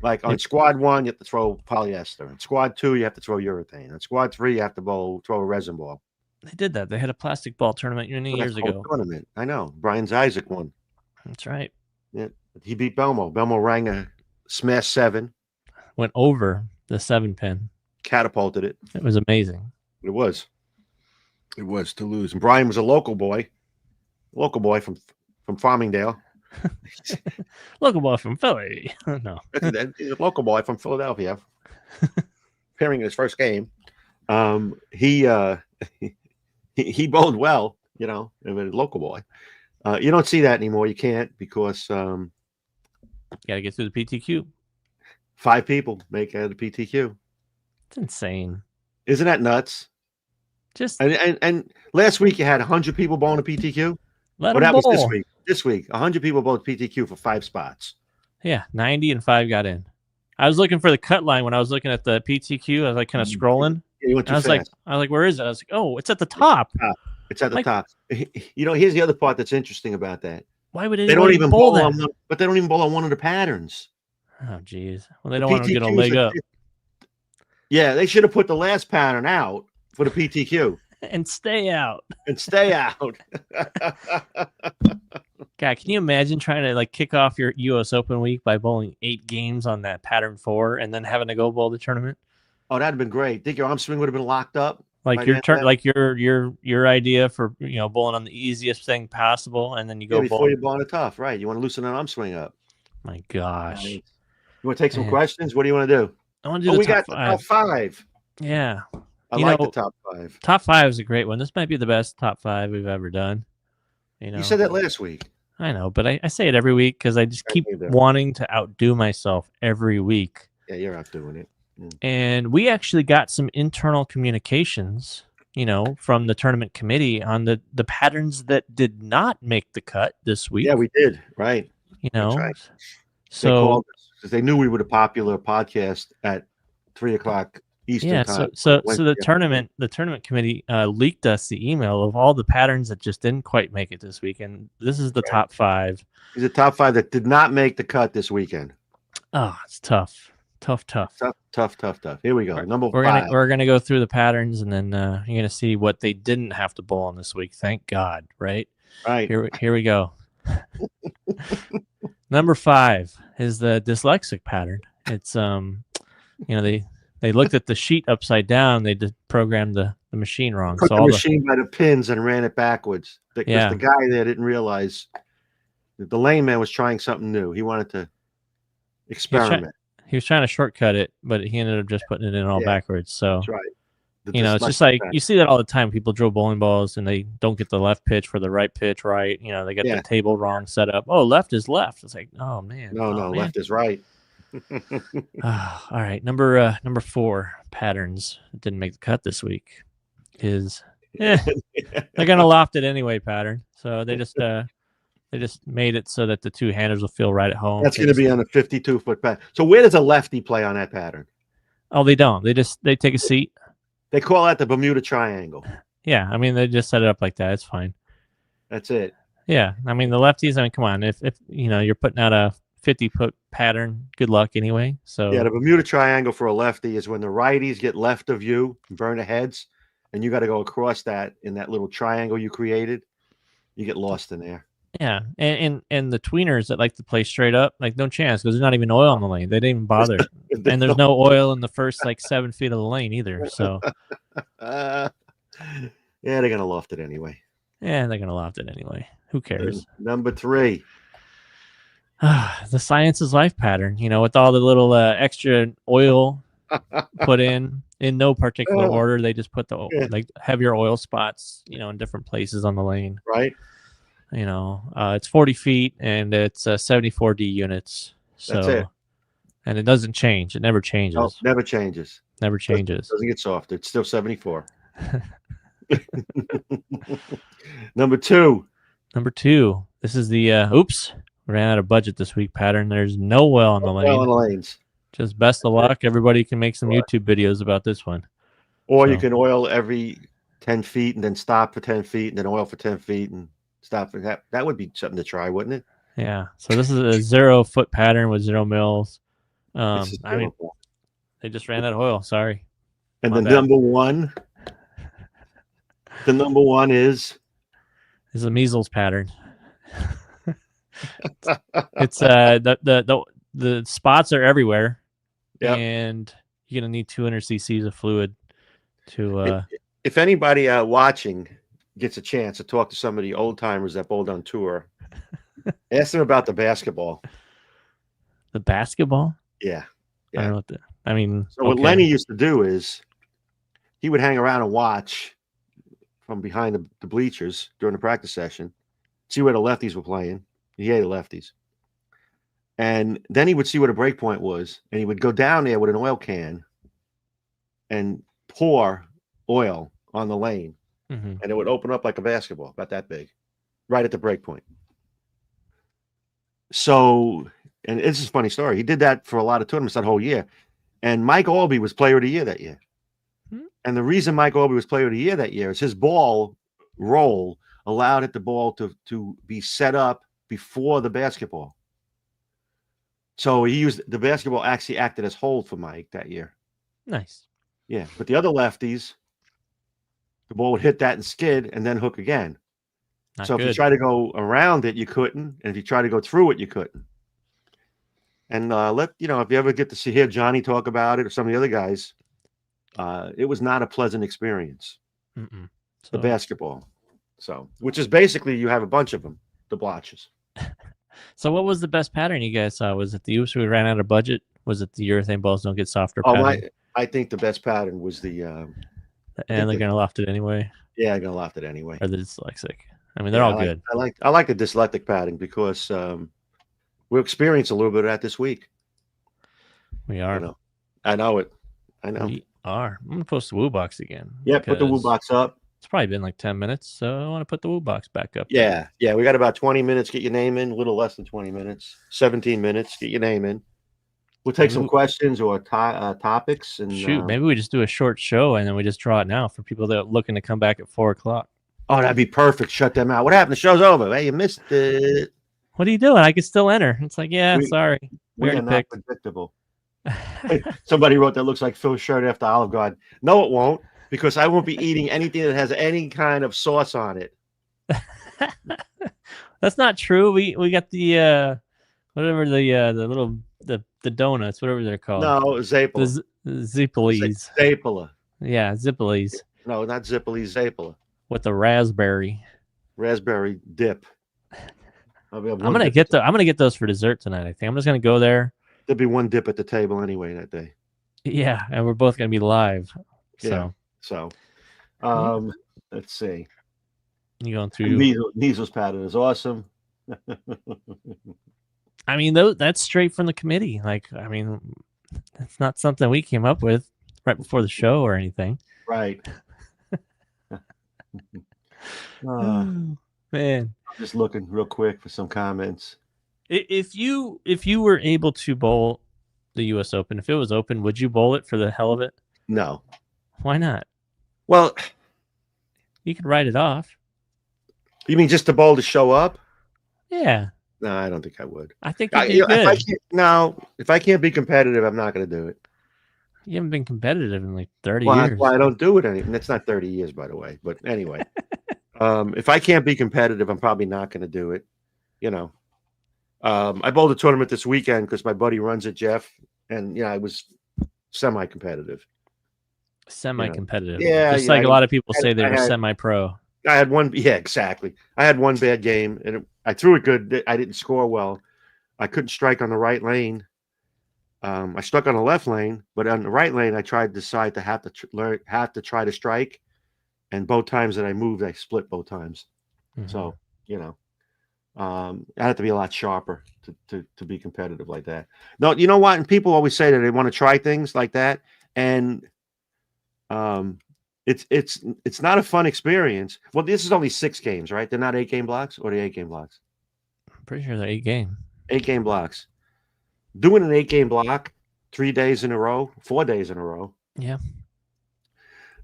Like on squad 1, you have to throw polyester. On squad 2, you have to throw urethane. On squad 3, you have to throw a resin ball. They did that. They had a plastic ball tournament many years ago. Tournament. I know. Brian Isaac won. That's right. Yeah, he beat Belmo. Belmo rang a smash 7. Went over the 7-pin. Catapulted it. It was amazing. It was. It was to lose. And Brian was a local boy from Farmingdale. Local boy from Philly. No. He's a local boy from Philadelphia. Appearing in his first game. He bowled well, you know, a local boy. You don't see that anymore. You can't because you gotta get through the PTQ. 5 people make it out of the PTQ. It's insane. Isn't that nuts? Just and last week you had 100 people bowling a PTQ. Let them bowl. Was this week. This week, 100 people bowled PTQ for 5 spots. Yeah, 90 and 5 got in. I was looking for the cut line when I was looking at the PTQ. I was like kind of scrolling. Yeah, you went too fast. I was like, where is it? I was like, oh, it's at the top. It's at the top. You know, here's the other part that's interesting about that. Why would they don't even bowl that? But they don't even bowl on one of the patterns. Oh, geez. Well, they don't want to get a leg up. Yeah, they should have put the last pattern out for the PTQ. And stay out. God, can you imagine trying to like kick off your U.S. Open week by bowling 8 games on that pattern 4 and then having to go bowl the tournament? Oh, that'd have been great. Think your arm swing would have been locked up. Like your turn, like your idea for bowling on the easiest thing possible, and then you go before you bowl on a tough, right? You want to loosen an arm swing up. My gosh, you want to take some questions? What do you want to do? I want to do. We got the top 5. Yeah, I like the top 5. Top 5 is a great one. This might be the best top 5 we've ever done. You said that last week. I know, but I say it every week because I just keep wanting to outdo myself every week. Yeah, you're outdoing it. And we actually got some internal communications, from the tournament committee on the patterns that did not make the cut this week. Yeah, we did. Right. That's right. So they called us because they knew we were a popular podcast at 3:00 Eastern time. So the tournament committee leaked us the email of all the patterns that just didn't quite make it this weekend. This is the top 5. These are the top 5 that did not make the cut this weekend. Oh, it's tough. Tough. Here we go. Number 5. We're gonna go through the patterns, and then you're gonna see what they didn't have to bowl on this week. Thank God, right? Right. Here we go. Number 5 is the dyslexic pattern. It's they looked at the sheet upside down. They programmed the machine wrong. Put the machine by the pins and ran it backwards. Because the guy there didn't realize that the lane man was trying something new. He wanted to experiment. He was trying to shortcut it, but he ended up just putting it in all backwards. So that's right. It's just like you see that all the time. People drill bowling balls and they don't get the left pitch for the right pitch right. They get the table wrong set up. Oh, left is left. It's like, oh man. No, left is right. All right, number 4 patterns that didn't make the cut this week is they're gonna loft it anyway pattern. So they just made it so that the 2 handers will feel right at home. That's going to be on a 52-foot pattern. So where does a lefty play on that pattern? Oh, they don't. They take a seat. They call that the Bermuda Triangle. Yeah, I mean they just set it up like that. It's fine. That's it. Yeah, I mean the lefties. I mean, come on. If you're putting out a 50-foot pattern, good luck anyway. So yeah, the Bermuda Triangle for a lefty is when the righties get left of you, burn the heads, and you got to go across that in that little triangle you created. You get lost in there. Yeah, and the tweeners that like to play straight up, like no chance because there's not even oil on the lane. They didn't even bother, and there's no oil in the first 7 feet of the lane either. So, yeah, they're gonna loft it anyway. Who cares? Number 3, the science is life pattern. With all the little extra oil put in no particular order. They just put the heavier oil spots, in different places on the lane. Right. It's 40 feet and it's 74 D units. So, that's it. And it doesn't change. It never changes. No, never changes. Never changes. Doesn't get softer. It's still 74. Number 2. This is the oops. Ran out of budget this week pattern. There's no well on the lane. Well on the lanes. Just best of luck. Everybody can make some YouTube videos about this one. Or you can oil every 10 feet and then stop for 10 feet and then oil for 10 feet and Stop that. That would be something to try, wouldn't it? Yeah. So this is a 0 foot pattern with 0 mils. This is I mean, terrible. they just ran out of oil. Sorry. And My the bad. number one is a measles pattern. It's the spots are everywhere, and you're gonna need 200 cc's of fluid to. If anybody watching gets a chance to talk to some of the old timers that bowled on tour, ask them about the basketball. The basketball? Yeah. I don't know what I mean. So what Lenny used to do is he would hang around and watch from behind the bleachers during the practice session, see where the lefties were playing. He hated lefties. And then he would see where the break point was, and he would go down there with an oil can and pour oil on the lane, and it would open up like a basketball, about that big, right at the break point. So, and it's a funny story. He did that for a lot of tournaments that whole year. And Mike Albee was player of the year that year. And the reason Mike Albee was player of the year that year is his ball roll allowed the ball to be set up before the basketball. So he used the basketball actually acted as hold for Mike that year. Nice. Yeah. But the other lefties, the ball would hit that and skid and then hook again. Not so good. if you try to go around it, you couldn't. And if you try to go through it, you couldn't. And if you ever get to hear Johnny talk about it or some of the other guys, it was not a pleasant experience. The basketball. So, which is basically you have a bunch of them, the blotches. So what was the best pattern you guys saw? Was it the oops we ran out of budget? Was it the urethane balls don't get softer pattern? I think the best pattern was the and they're gonna loft it anyway. Yeah, they're gonna loft it anyway. Or the dyslexic. I mean, they're all good. I like the dyslexic pattern because we'll experience a little bit of that this week. We are. I know it. I know. We are. I'm gonna post the Woo box again. Yeah, put the Woo box up. It's probably been like 10 minutes, so I want to put the Woo box back up. Yeah. We got about 20 minutes. Get your name in. A little less than 20 minutes. 17 minutes. Get your name in. We'll take some questions or topics. And shoot, maybe we just do a short show and then we just draw it now for people that are looking to come back at 4:00. Oh, that'd be perfect. Shut them out. What happened? The show's over. Hey, you missed it. What are you doing? I can still enter. It's like, sorry. We are not predictable. Somebody wrote that looks like Phil's shirt after Olive Garden. No, it won't, because I won't be eating anything that has any kind of sauce on it. That's not true. We got the whatever the little the donuts, whatever they're called. No, Zapola. The Zippolies. Zapola. Yeah, Zippolies. No, not Zippolies, Zapola. With the raspberry dip. I'm gonna get those for dessert tonight. I think I'm just gonna go there. There'll be one dip at the table anyway that day. Yeah, and we're both gonna be live. So let's see. You going through measles pattern is awesome. I mean, that's straight from the committee. Like, I mean, that's not something we came up with right before the show or anything. Right. Man, I'm just looking real quick for some comments. If you were able to bowl the U.S. Open, if it was open, would you bowl it for the hell of it? No. Why not? Well, you could write it off. You mean just to bowl to show up? Yeah. No, I don't think I would. I think you'd be good. If I can't be competitive, I'm not going to do it. You haven't been competitive in like 30 years. That's why I don't do it anymore. That's not 30 years, by the way. But anyway, if I can't be competitive, I'm probably not going to do it. I bowled a tournament this weekend because my buddy runs it, Jeff, and I was semi-competitive. Semi-competitive. Yeah. Just like a lot of people say they were semi-pro. I had one. Yeah, exactly. I had one bad game, and I threw it good. I didn't score well. I couldn't strike on the right lane. I struck on the left lane, but on the right lane, I tried to decide to have to try to strike, and both times that I moved, I split both times. Mm-hmm. So I had to be a lot sharper to be competitive like that. No, you know what? And people always say that they want to try things like that, and it's not a fun experience. Well, this is only 6 games, right? They're not 8-game blocks, or the 8-game blocks. I'm pretty sure they're 8-game. 8-game blocks. Doing an 8-game block 3 days in a row, 4 days in a row. Yeah.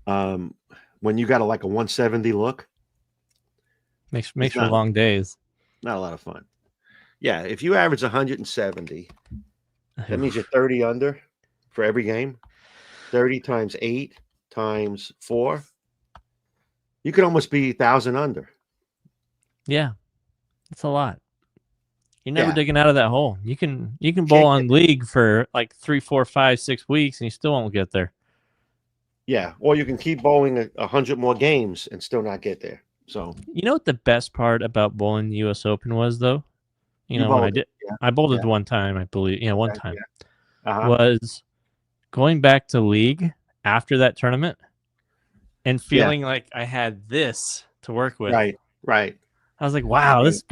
When you got like a 170 look, Makes for long days. Not a lot of fun. Yeah, if you average 170, that means you're 30 under for every game. 30 times 8 times 4. You could almost be 1,000 under. Yeah, it's a lot. You're never Yeah. digging out of that hole. You can bowl Can't on league for like 3, 4, 5, 6 weeks, and you still won't get there. Yeah, or you can keep bowling 100 more games and still not get there. So you know what the best part about bowling the U.S. Open was, though? When I bowled it one time, I believe. One time was going back to league after that tournament and feeling like I had this to work with. Right. I was like, wow, this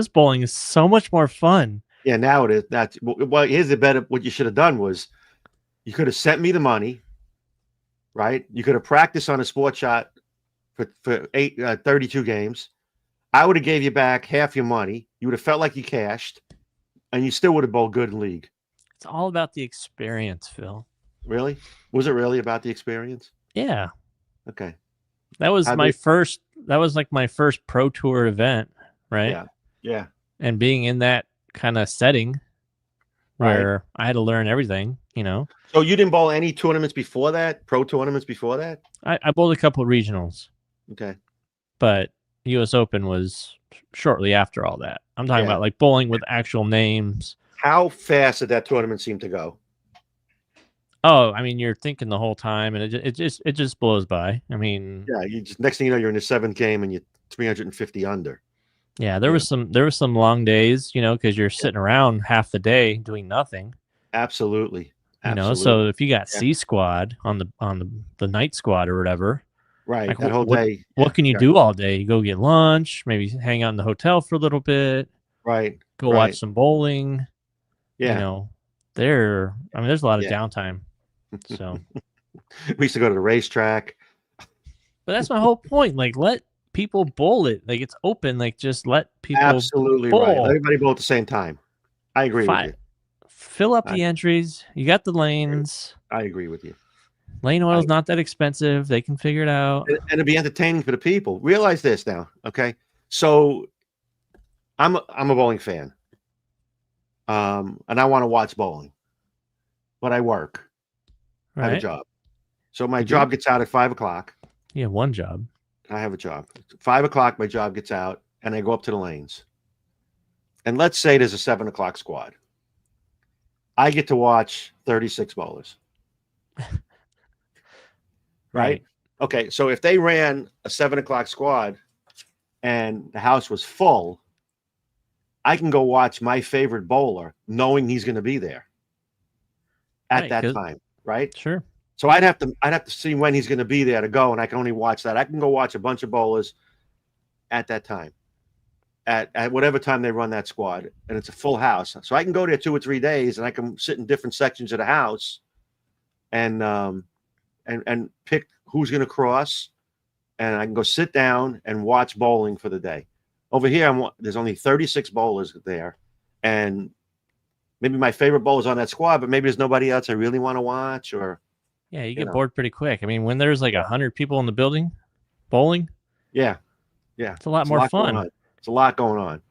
bowling is so much more fun. Yeah, now it is. That's well. Here's the better. What you should have done was, you could have sent me the money. Right, you could have practiced on a sport shot for 32 games. I would have gave you back half your money. You would have felt like you cashed, and you still would have bowled good in league. It's all about the experience, Phil. Really? Was it really about the experience? Yeah. Okay. That was my first. That was like my first pro tour event, right? Yeah. And being in that kind of setting, where I had to learn everything, So you didn't bowl any tournaments before that? Pro tournaments before that? I bowled a couple of regionals. Okay. But U.S. Open was shortly after all that. I'm talking about like bowling with actual names. How fast did that tournament seem to go? Oh, I mean, you're thinking the whole time, and it just blows by. I mean, yeah, you just next thing you know, you're in the 7th game and you're 350 under. Yeah, there was some long days, because you're sitting around half the day doing nothing. Absolutely. So if you got C squad on the night squad or whatever, right, like that whole day, what can you do all day? You go get lunch, maybe hang out in the hotel for a little bit, right? Go watch some bowling. Yeah, there's a lot of downtime. So we used to go to the racetrack. But that's my whole point. Like, let people bowl it. Like, it's open. Like, just let people absolutely bowl. Right. Let everybody bowl at the same time. I agree with you. Fill up the entries. You got the lanes. I agree with you. Lane oil is not that expensive. They can figure it out. And it'll be entertaining for the people. Realize this now, okay? So I'm a bowling fan. And I want to watch bowling. But I work. I have a job. So my job gets out at 5:00. You have one job. I have a job. 5:00, my job gets out, and I go up to the lanes. And let's say there's a 7:00 squad. I get to watch 36 bowlers. Right? Okay, so if they ran a 7:00 squad and the house was full, I can go watch my favorite bowler knowing he's going to be there at that time, right? Sure. So I'd have to see when he's going to be there to go, and I can only watch that. I can go watch a bunch of bowlers at that time, at whatever time they run that squad, and it's a full house. So I can go there 2 or 3 days, and I can sit in different sections of the house, and pick who's going to cross, and I can go sit down and watch bowling for the day. Over here, there's only 36 bowlers there, and maybe my favorite bowler's on that squad, but maybe there's nobody else I really want to watch, or you get bored pretty quick. I mean, when there's like 100 people in the building bowling, it's a lot more fun. It's a lot going on,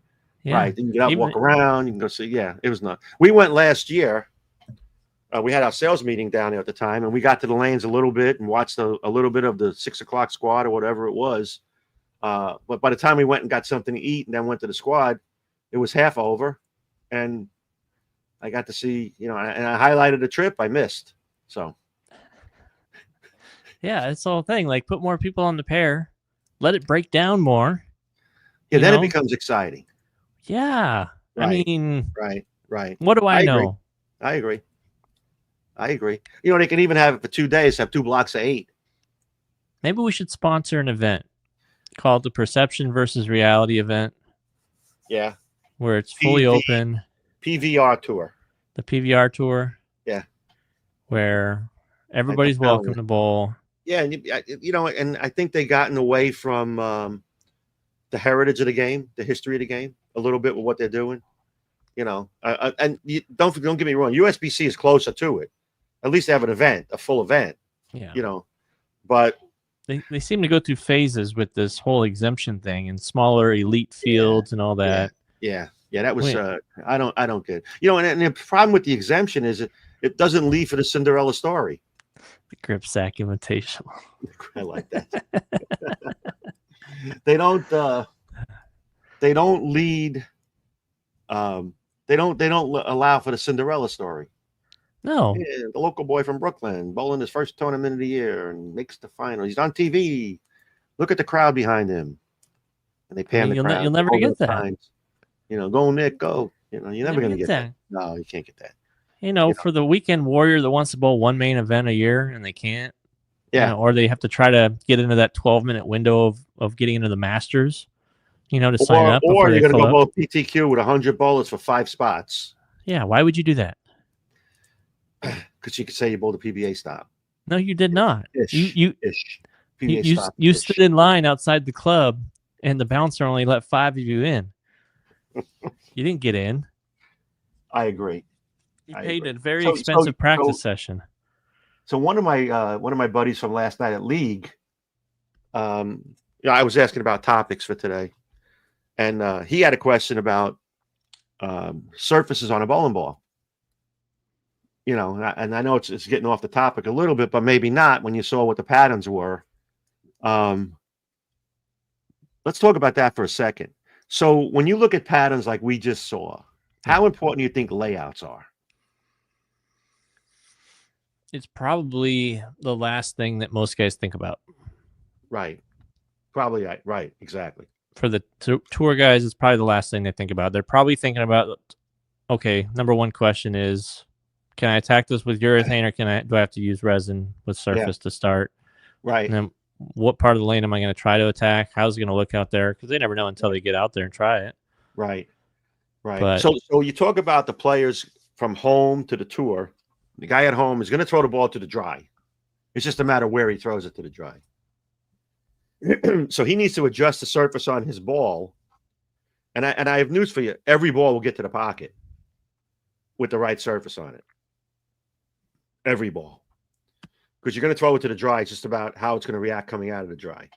right? You can get out, and walk around. You can go see. Yeah, it was not. We went last year. We had our sales meeting down there at the time, and we got to the lanes a little bit and watched a little bit of the 6:00 squad or whatever it was. But by the time we went and got something to eat and then went to the squad, it was half over, and I got to see, and I highlighted a trip I missed. So, yeah, it's the whole thing. Like, put more people on the pair, let it break down more. Yeah, then it becomes exciting. Yeah, right. I mean, right. What do I know? I agree. They can even have it for 2 days, have 2 blocks of 8. Maybe we should sponsor an event called the Perception versus Reality event. Yeah. Where it's fully open. PVR tour. The PVR tour. Yeah. Where everybody's welcome to bowl. Yeah, and I think they gotten away from the heritage of the game, the history of the game, a little bit with what they're doing. And don't get me wrong, USBC is closer to it. At least they have an event, a full event. Yeah. But they seem to go through phases with this whole exemption thing and smaller elite fields and all that. Yeah. That was Wait. I don't get it. And the problem with the exemption is it doesn't leave for the Cinderella story. The grip sack invitational. I like that. They don't lead. They don't allow for the Cinderella story. No. Yeah, the local boy from Brooklyn bowling his first tournament of the year and makes the final. He's on TV. Look at the crowd behind him, and they pan the crowd. You'll never get that. Times. Go Nick, go. You're never gonna get that. No, you can't get that. For the weekend warrior that wants to bowl one main event a year and they can't. Yeah. Or they have to try to get into that 12-minute window of getting into the Masters, to sign up. Or you're going to go bowl PTQ with 100 bowlers for 5 spots. Yeah, why would you do that? Because you could say you bowled a PBA stop. No, you did not. You PBA stood in line outside the club, and the bouncer only let 5 of you in. You didn't get in. I agree. You paid a very expensive practice session. So one of my buddies from last night at League, I was asking about topics for today, and he had a question about surfaces on a bowling ball. And I know it's getting off the topic a little bit, but maybe not when you saw what the patterns were. Let's talk about that for a second. So when you look at patterns like we just saw, how important do you think layouts are? It's probably the last thing that most guys think about. Right. Probably right. Exactly. For the tour guys, it's probably the last thing they think about. They're probably thinking about, okay, number one question is, can I attack this with urethane or do I have to use resin with surface to start? Right. And then what part of the lane am I going to try to attack? How's it going to look out there? Because they never know until they get out there and try it. Right. But, so you talk about the players from home to the tour. The guy at home is going to throw the ball to the dry. It's just a matter of where he throws it to the dry. So he needs to adjust the surface on his ball. And I have news for you. Every ball will get to the pocket with the right surface on it. Every ball. Because you're going to throw it to the dry. It's just about how it's going to react coming out of the dry.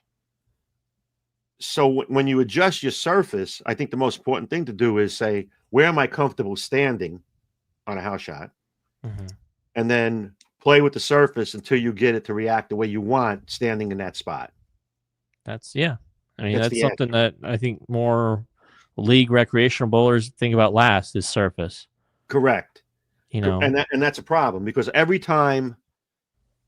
So when you adjust your surface, I think the most important thing to do is say, where am I comfortable standing on a house shot? Mm-hmm. And then play with the surface until you get it to react the way you want standing in that spot. That's something that I think more league recreational bowlers think about last is surface. Correct. And that's a problem because every time,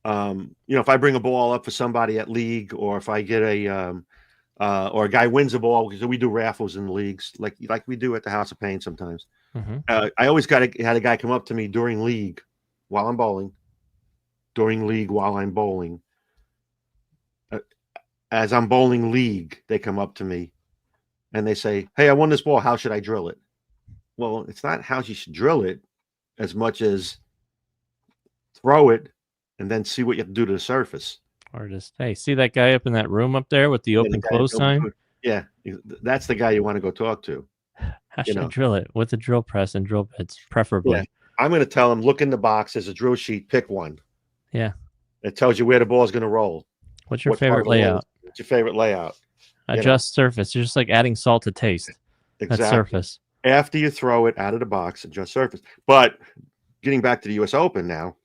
if I bring a ball up for somebody at league, or if I get or a guy wins a ball, because we do raffles in the leagues, like we do at the House of Pain sometimes. Mm-hmm. I always had a guy come up to me during league while I'm bowling, as I'm bowling league, they come up to me and they say, "Hey, I won this ball. How should I drill it?" Well, it's not how you should drill it as much as throw it and then see what you have to do to the surface. Or just, hey, see that guy up in that room up there with the open close sign? Yeah, that's the guy you want to go talk to. How should I drill it? With a drill press and drill bits, preferably. Yeah. I'm going to tell him, look in the box. There's a drill sheet. Pick one. Yeah. It tells you where the ball is going to roll. What's your favorite layout? What's your favorite layout? Adjust surface. You're just like adding salt to taste. Exactly. That's surface. After you throw it out of the box, adjust surface. But getting back to the U.S. Open now,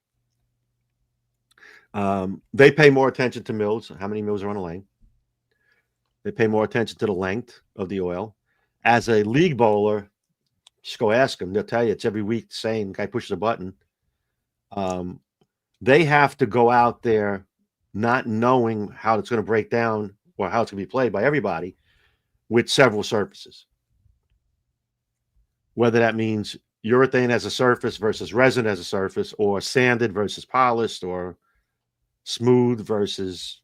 they pay more attention to mils, how many mils are on a lane. They pay more attention to the length of the oil. As a league bowler, just go ask them. They'll tell you it's every week the same. Guy pushes a button. They have to go out there not knowing how it's going to break down or how it's going to be played by everybody with several surfaces. Whether that means urethane as a surface versus resin as a surface, or sanded versus polished, or smooth versus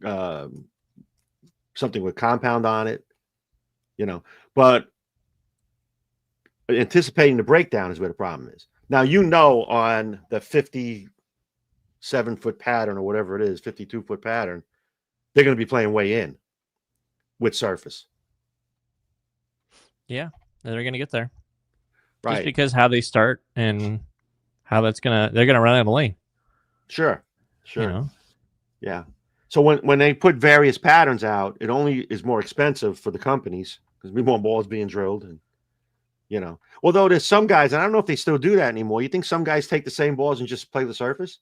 something with compound on it, but anticipating the breakdown is where the problem is. Now, on the 57-foot pattern or whatever it is, 52-foot pattern, they're going to be playing way in with surface. Yeah, they're going to get there. Right. Just because how they start and how they're going to run out of lane. Sure. Yeah. So when they put various patterns out, it only is more expensive for the companies because we want balls being drilled, and although there's some guys, and I don't know if they still do that anymore. You think some guys take the same balls and just play the surface?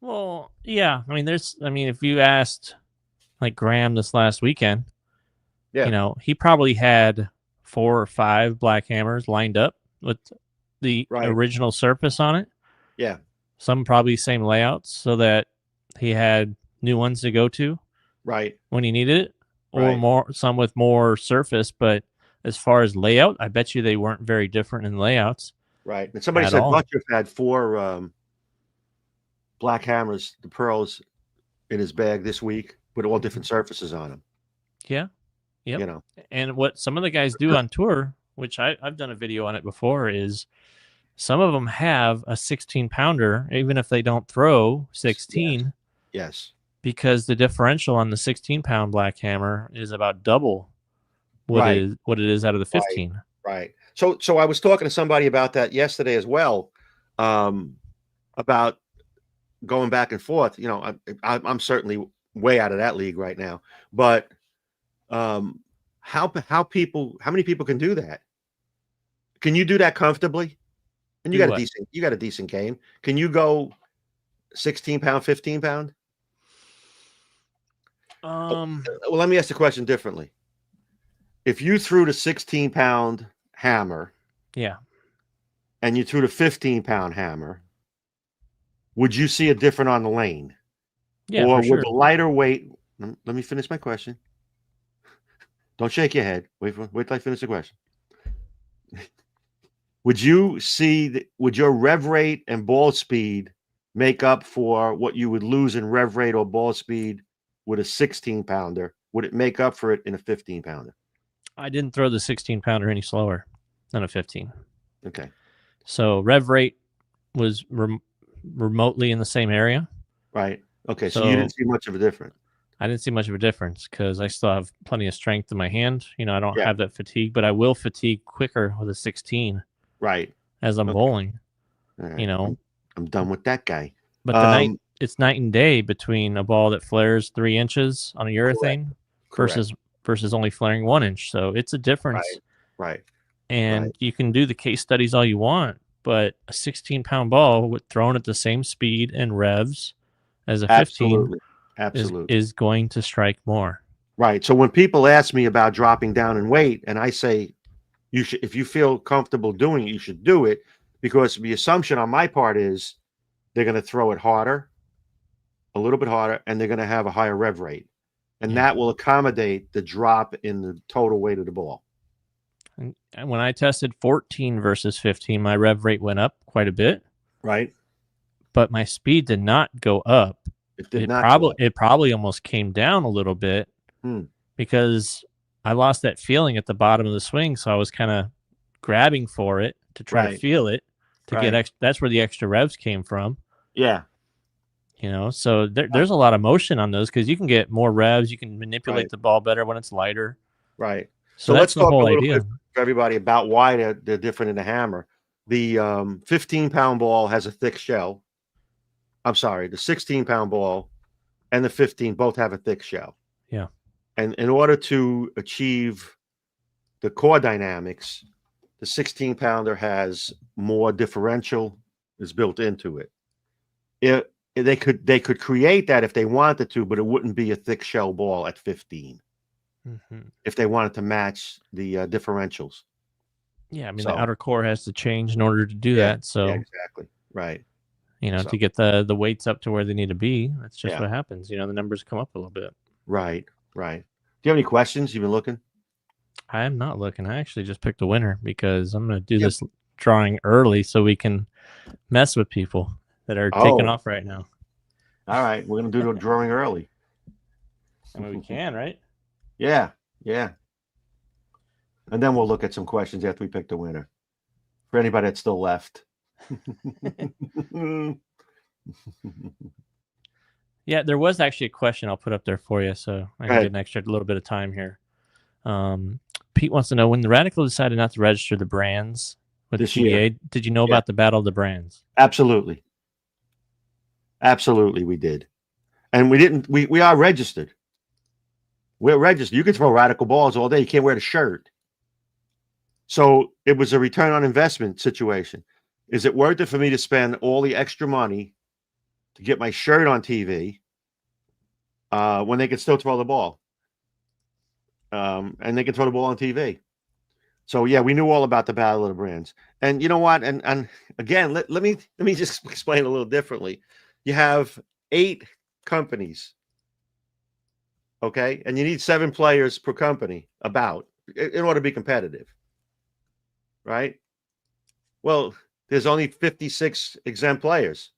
Well, yeah. I mean, if you asked like Graham this last weekend, Yeah, he probably had 4 or 5 black hammers lined up with the right. original surface on it. Yeah, Some probably same layouts so that he had new ones to go to right. when he needed it, or Right. some with more surface. But as far as layout, I bet you they weren't very different in layouts. Right. And somebody At said all. Butcher had 4 black hammers, the pearls, in his bag this week with all different surfaces on them. Yeah. Yep. And what some of the guys do on tour, which I've done a video on it before, is some of them have a 16-pounder, even if they don't throw 16. Yes. Because the differential on the 16-pound black hammer is about double what it is out of the 15. Right. So I was talking to somebody about that yesterday as well, about going back and forth. I'm certainly way out of that league right now, but how many people can do that? Can you do that comfortably? And you got a decent game. Can you go 16-pound, 15-pound? Well, let me ask the question differently. If you threw the 16-pound hammer, yeah, and you threw the 15-pound hammer, would you see it different on the lane? Yeah, or for sure. would the lighter weight? Let me finish my question. Don't shake your head. Wait till I finish the question. Would your rev rate and ball speed make up for what you would lose in rev rate or ball speed with a 16-pounder? Would it make up for it in a 15-pounder? I didn't throw the 16-pounder any slower than a 15. Okay. So rev rate was remotely in the same area. Right. Okay. So you didn't see much of a difference. I didn't see much of a difference because I still have plenty of strength in my hand. I don't have that fatigue, but I will fatigue quicker with a 16. Right. As I'm bowling. Right. I'm done with that guy. But it's night and day between a ball that flares 3 inches on a urethane versus only flaring 1 inch. So it's a difference. Right. And you can do the case studies all you want, but a 16-pound ball thrown at the same speed and revs as a 15 is going to strike more. Right. So when people ask me about dropping down in weight, and I say, you should, if you feel comfortable doing it, you should do it, because the assumption on my part is they're going to throw it harder, a little bit harder, and they're going to have a higher rev rate, and that will accommodate the drop in the total weight of the ball. And when I tested 14 versus 15, my rev rate went up quite a bit. Right. But my speed did not go up. It probably almost came down a little bit because I lost that feeling at the bottom of the swing. So I was kind of grabbing for it to try to feel it to get that's where the extra revs came from. Yeah. So there's a lot of motion on those because you can get more revs. You can manipulate the ball better when it's lighter. Right. So let's talk a little idea. bit for everybody about why they're different in the hammer. The 15-pound ball has a thick shell. I'm sorry, the 16-pound ball and the 15 both have a thick shell. Yeah. And in order to achieve the core dynamics, the 16-pounder has more differential is built into it. They could create that if they wanted to, but it wouldn't be a thick shell ball at 15 if they wanted to match the differentials. Yeah, I mean, the outer core has to change in order to do that. So exactly. Right. To get the weights up to where they need to be. That's just what happens. The numbers come up a little bit. Right. Do you have any questions? You've been looking? I am not looking. I actually just picked a winner because I'm going to do this drawing early so we can mess with people that are taking off right now. All right. We're going to do the drawing early. I mean, we can, right? Yeah. And then we'll look at some questions after we pick the winner. For anybody that's still left. Yeah, there was actually a question I'll put up there for you, so I can get an extra little bit of time here. Pete wants to know, when the Radical decided not to register the brands with the PBA, did you know about the Battle of the Brands? Absolutely, we did. And we are registered. We're registered. You can throw radical balls all day. You can't wear the shirt. So it was a return on investment situation. Is it worth it for me to spend all the extra money to get my shirt on TV when they can still throw the ball? And they can throw the ball on TV. So yeah, we knew all about the battle of the brands. And you know what? And again, let me just explain a little differently. You have 8 companies, okay, and you need 7 players per company in order to be competitive, right? Well, there's only 56 exempt players,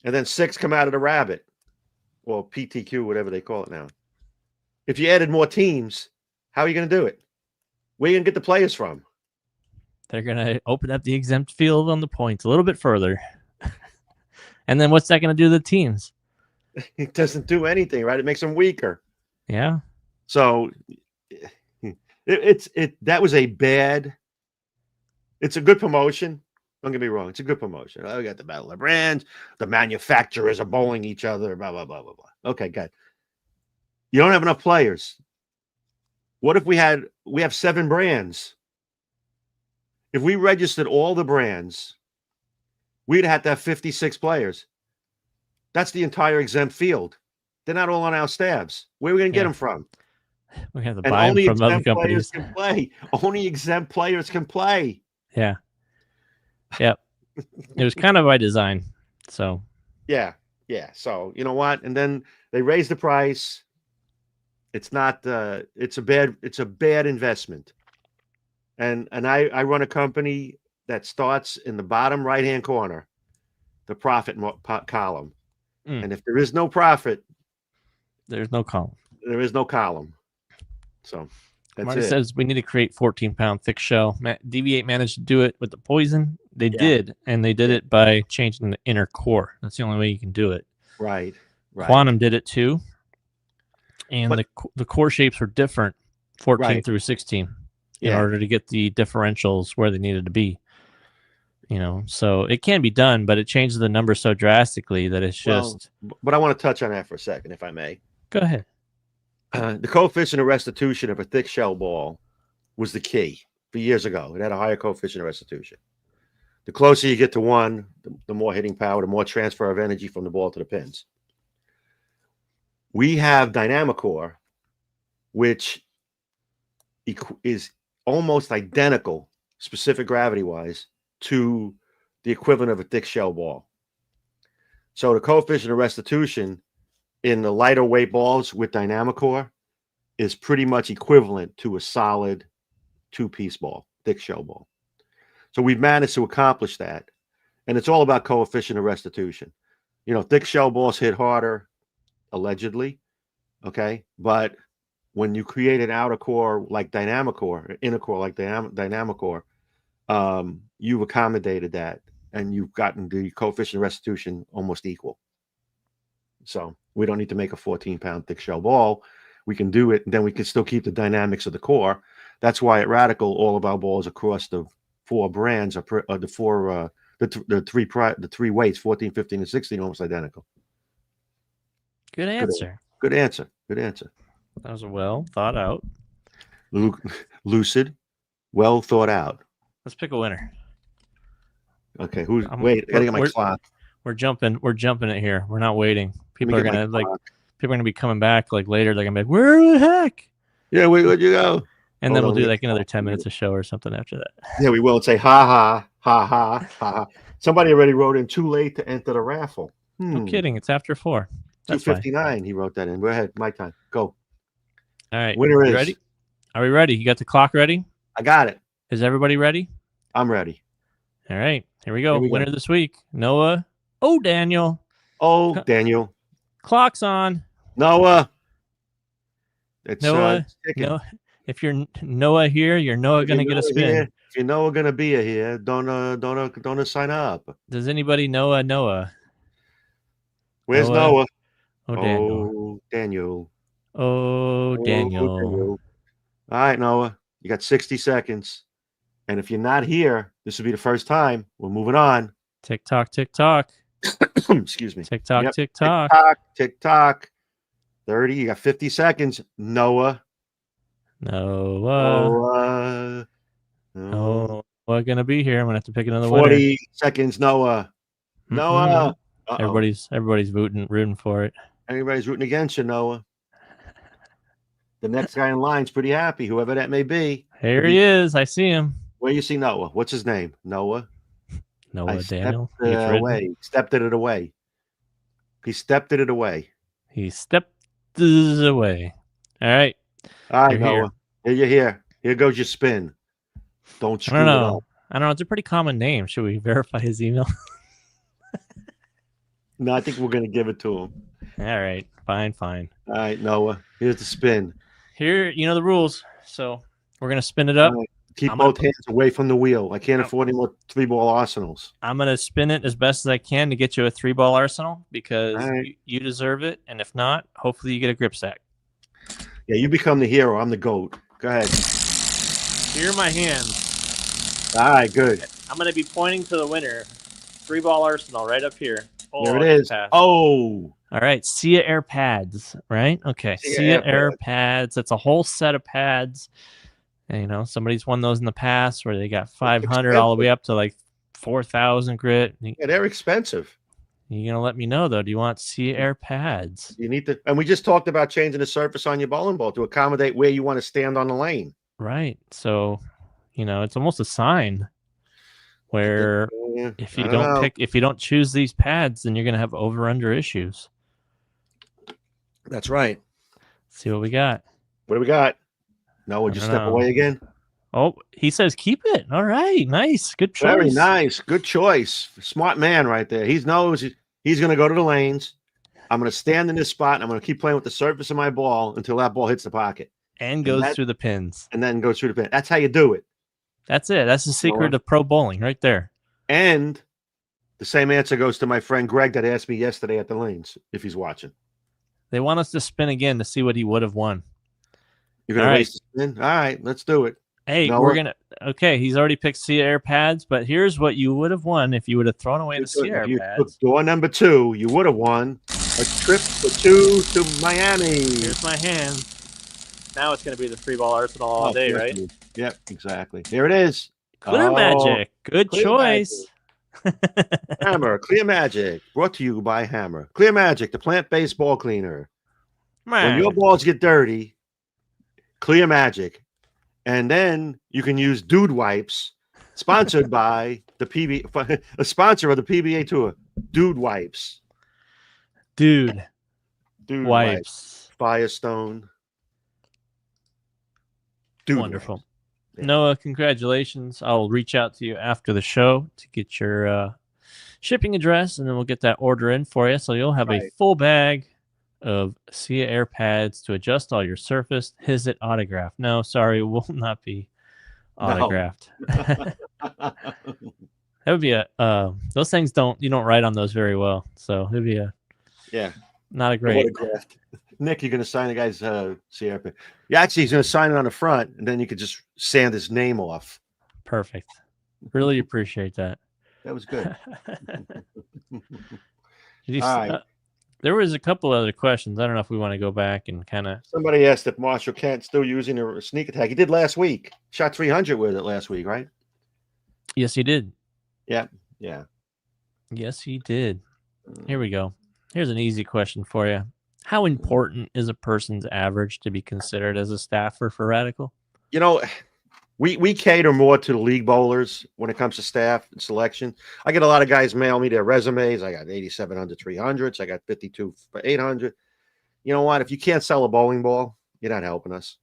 and then 6 come out of the rabbit, or PTQ, whatever they call it now. If you added more teams, how are you going to do it? Where are you going to get the players from? They're going to open up the exempt field on the points a little bit further. And then what's that going to do to the teams? It doesn't do anything, right? It makes them weaker. Yeah. So that was a bad. It's a good promotion. Don't get me wrong. It's a good promotion. Oh, we got the battle of brands. The manufacturers are bowling each other. Blah blah blah blah blah. Okay, good. You don't have enough players. What if we have 7 brands? If we registered all the brands, we'd have to have 56 players. That's the entire exempt field. They're not all on our stabs. Where are we going to get them from? We have to buy them from other companies. Can play. Only exempt players can play. Yeah. Yep. It was kind of by design. So. Yeah. So you know what? And then they raised the price. It's not. It's a bad investment. And I run a company that starts in the bottom right-hand corner, the profit column. And if there is no profit, there's no column. There is no column. So that's Marty it. says we need to create 14-pound thick shell. DV8 managed to do it with the poison. They did, and they did it by changing the inner core. That's the only way you can do it. Right. Quantum did it too. And the core shapes were different, 14 through 16, in order to get the differentials where they needed to be. So it can be done, but it changes the number so drastically that it's just. But I want to touch on that for a second, if I may. Go ahead. The coefficient of restitution of a thick shell ball was the key for years ago. It had a higher coefficient of restitution. The closer you get to 1, the more hitting power, the more transfer of energy from the ball to the pins. We have Dynamicore, which is almost identical, specific gravity-wise, to the equivalent of a thick shell ball. So the coefficient of restitution in the lighter weight balls with Dynamicore is pretty much equivalent to a solid 2-piece ball, thick shell ball. So we've managed to accomplish that. And it's all about coefficient of restitution. Thick shell balls hit harder, allegedly. Okay. But when you create an outer core like Dynamicore, inner core like Dynamicore, you've accommodated that, and you've gotten the coefficient of restitution almost equal. So we don't need to make a 14-pound thick shell ball. We can do it, and then we can still keep the dynamics of the core. That's why at Radical, all of our balls across the 4 brands are the 3 weights, 14, 15, and 16, almost identical. Good answer. Good answer. That was well thought out. Lucid, well thought out. Let's pick a winner. Okay, wait, I gotta get my clock. We're jumping it here. We're not waiting. People are gonna be coming back later. They're gonna be like, where the heck? Yeah, where'd you go? And then we'll do another 10 minutes of show or something after that. Yeah, we will say ha ha ha ha ha. Somebody already wrote in too late to enter the raffle. No kidding. It's after 4. 2:59. He wrote that in. Go ahead. My time. Go. All right. Winner is. Ready? Are we ready? You got the clock ready? I got it. Is everybody ready? I'm ready. All right. Here we go. Winner this week. Noah. Oh, Daniel. Oh, Daniel. Clock's on. Noah. It's Noah. If you're Noah here, you're Noah going to get a spin. Here, if you're Noah going to be here, don't sign up. Does anybody know Noah? Where's Noah? Oh, Daniel. Daniel. Oh, Daniel. All right, Noah. You got 60 seconds. And if you're not here, this will be the first time. We're moving on. Tick tock, tick tock. Excuse me. Tick tock, Yep. tick tock. Tick tock, tick tock. 30. You got 50 seconds. Noah. Noah. Noah. We're gonna be here. I'm gonna have to pick another 40 winner. seconds. Noah. Mm-mm. Noah. Everybody's rooting for it. Everybody's rooting against you, Noah. The next guy in line's pretty happy, whoever that may be. Here he is. I see him. Where you see Noah? What's his name? Noah. Noah Daniel. Stepped it away. He stepped it away. He stepped away. All right. All right, Noah. Here you're here. Here goes your spin. Don't screw it up. I don't know. It's a pretty common name. Should we verify his email? No, I think we're going to give it to him. All right. Fine. All right, Noah. Here's the spin. Here, you know the rules. So we're going to spin it up. Right. Keep both hands away from the wheel. I can't afford any more 3-ball arsenals. I'm going to spin it as best as I can to get you a 3-ball arsenal because you deserve it. And if not, hopefully you get a grip sack. Yeah, you become the hero. I'm the GOAT. Go ahead. Here are my hands. All right, good. I'm going to be pointing to the winner. 3-ball arsenal right up here. There it is. Oh. All right. Sia Air pads, right? Okay. Sia Air pads. That's a whole set of pads. And, you know, somebody's won those in the past where they got 500 all the way up to like 4,000 grit. Yeah, they're expensive. You're going to let me know, though. Do you want Sia Air pads? You need to. And we just talked about changing the surface on your bowling ball to accommodate where you want to stand on the lane. Right. So, you know, it's almost a sign where if you don't choose these pads, then you're going to have over-under issues. That's right. Let's see what we got. What do we got? No, would you step away again? Oh, he says keep it. All right. Nice. Good choice. Very nice. Good choice. Smart man right there. He knows he's going to go to the lanes. I'm going to stand in this spot, and I'm going to keep playing with the surface of my ball until that ball hits the pocket. And goes through the pins. And then goes through the pin. That's how you do it. That's it. That's the secret of pro bowling right there. And the same answer goes to my friend Greg that asked me yesterday at the lanes, if he's watching. They want us to spin again to see what he would have won. You're going to race the spin? All right, let's do it. Hey, we're going to – okay, he's already picked Sia Air pads, but here's what you would have won if you would have thrown away the Sia Air pads. Door number 2, you would have won a trip for 2 to Miami. Here's my hand. Now it's going to be the 3-ball arsenal all day, right? Yep, exactly. Here it is. Clear Magic. Good choice. Hammer, Clear Magic. Brought to you by Hammer. Clear Magic, the plant-based ball cleaner. When your balls get dirty, Clear Magic. And then you can use Dude Wipes, sponsored by the PBA, a sponsor of the PBA Tour. Dude Wipes. Dude Wipes. Firestone. Dude Wonderful. Wipes. Yeah. Noah, congratulations. I'll reach out to you after the show to get your shipping address, and then we'll get that order in for you. So you'll have a full bag of Sia Air pads to adjust all your surface. Is it autographed? No, sorry, will not be autographed. No. That would be those things you don't write on those very well. So it'd be not a great autographed. Nick, you're going to sign the guy's Sia Air pad. Yeah, actually, he's going to sign it on the front, and then you could just sand his name off. Perfect. Really appreciate that. That was good. All right. There was a couple other questions. I don't know if we want to go back and kind of. Somebody asked if Marshall Kent still using a sneak attack. He did last week. Shot 300 with it last week, right? Yes, he did. Yeah. Yes, he did. Here we go. Here's an easy question for you. How important is a person's average to be considered as a staffer for Radical? You know, we cater more to the league bowlers when it comes to staff and selection. I get a lot of guys mail me their resumes. I got 8700 300s. I got 52 for 800. You know what? If you can't sell a bowling ball, you're not helping us.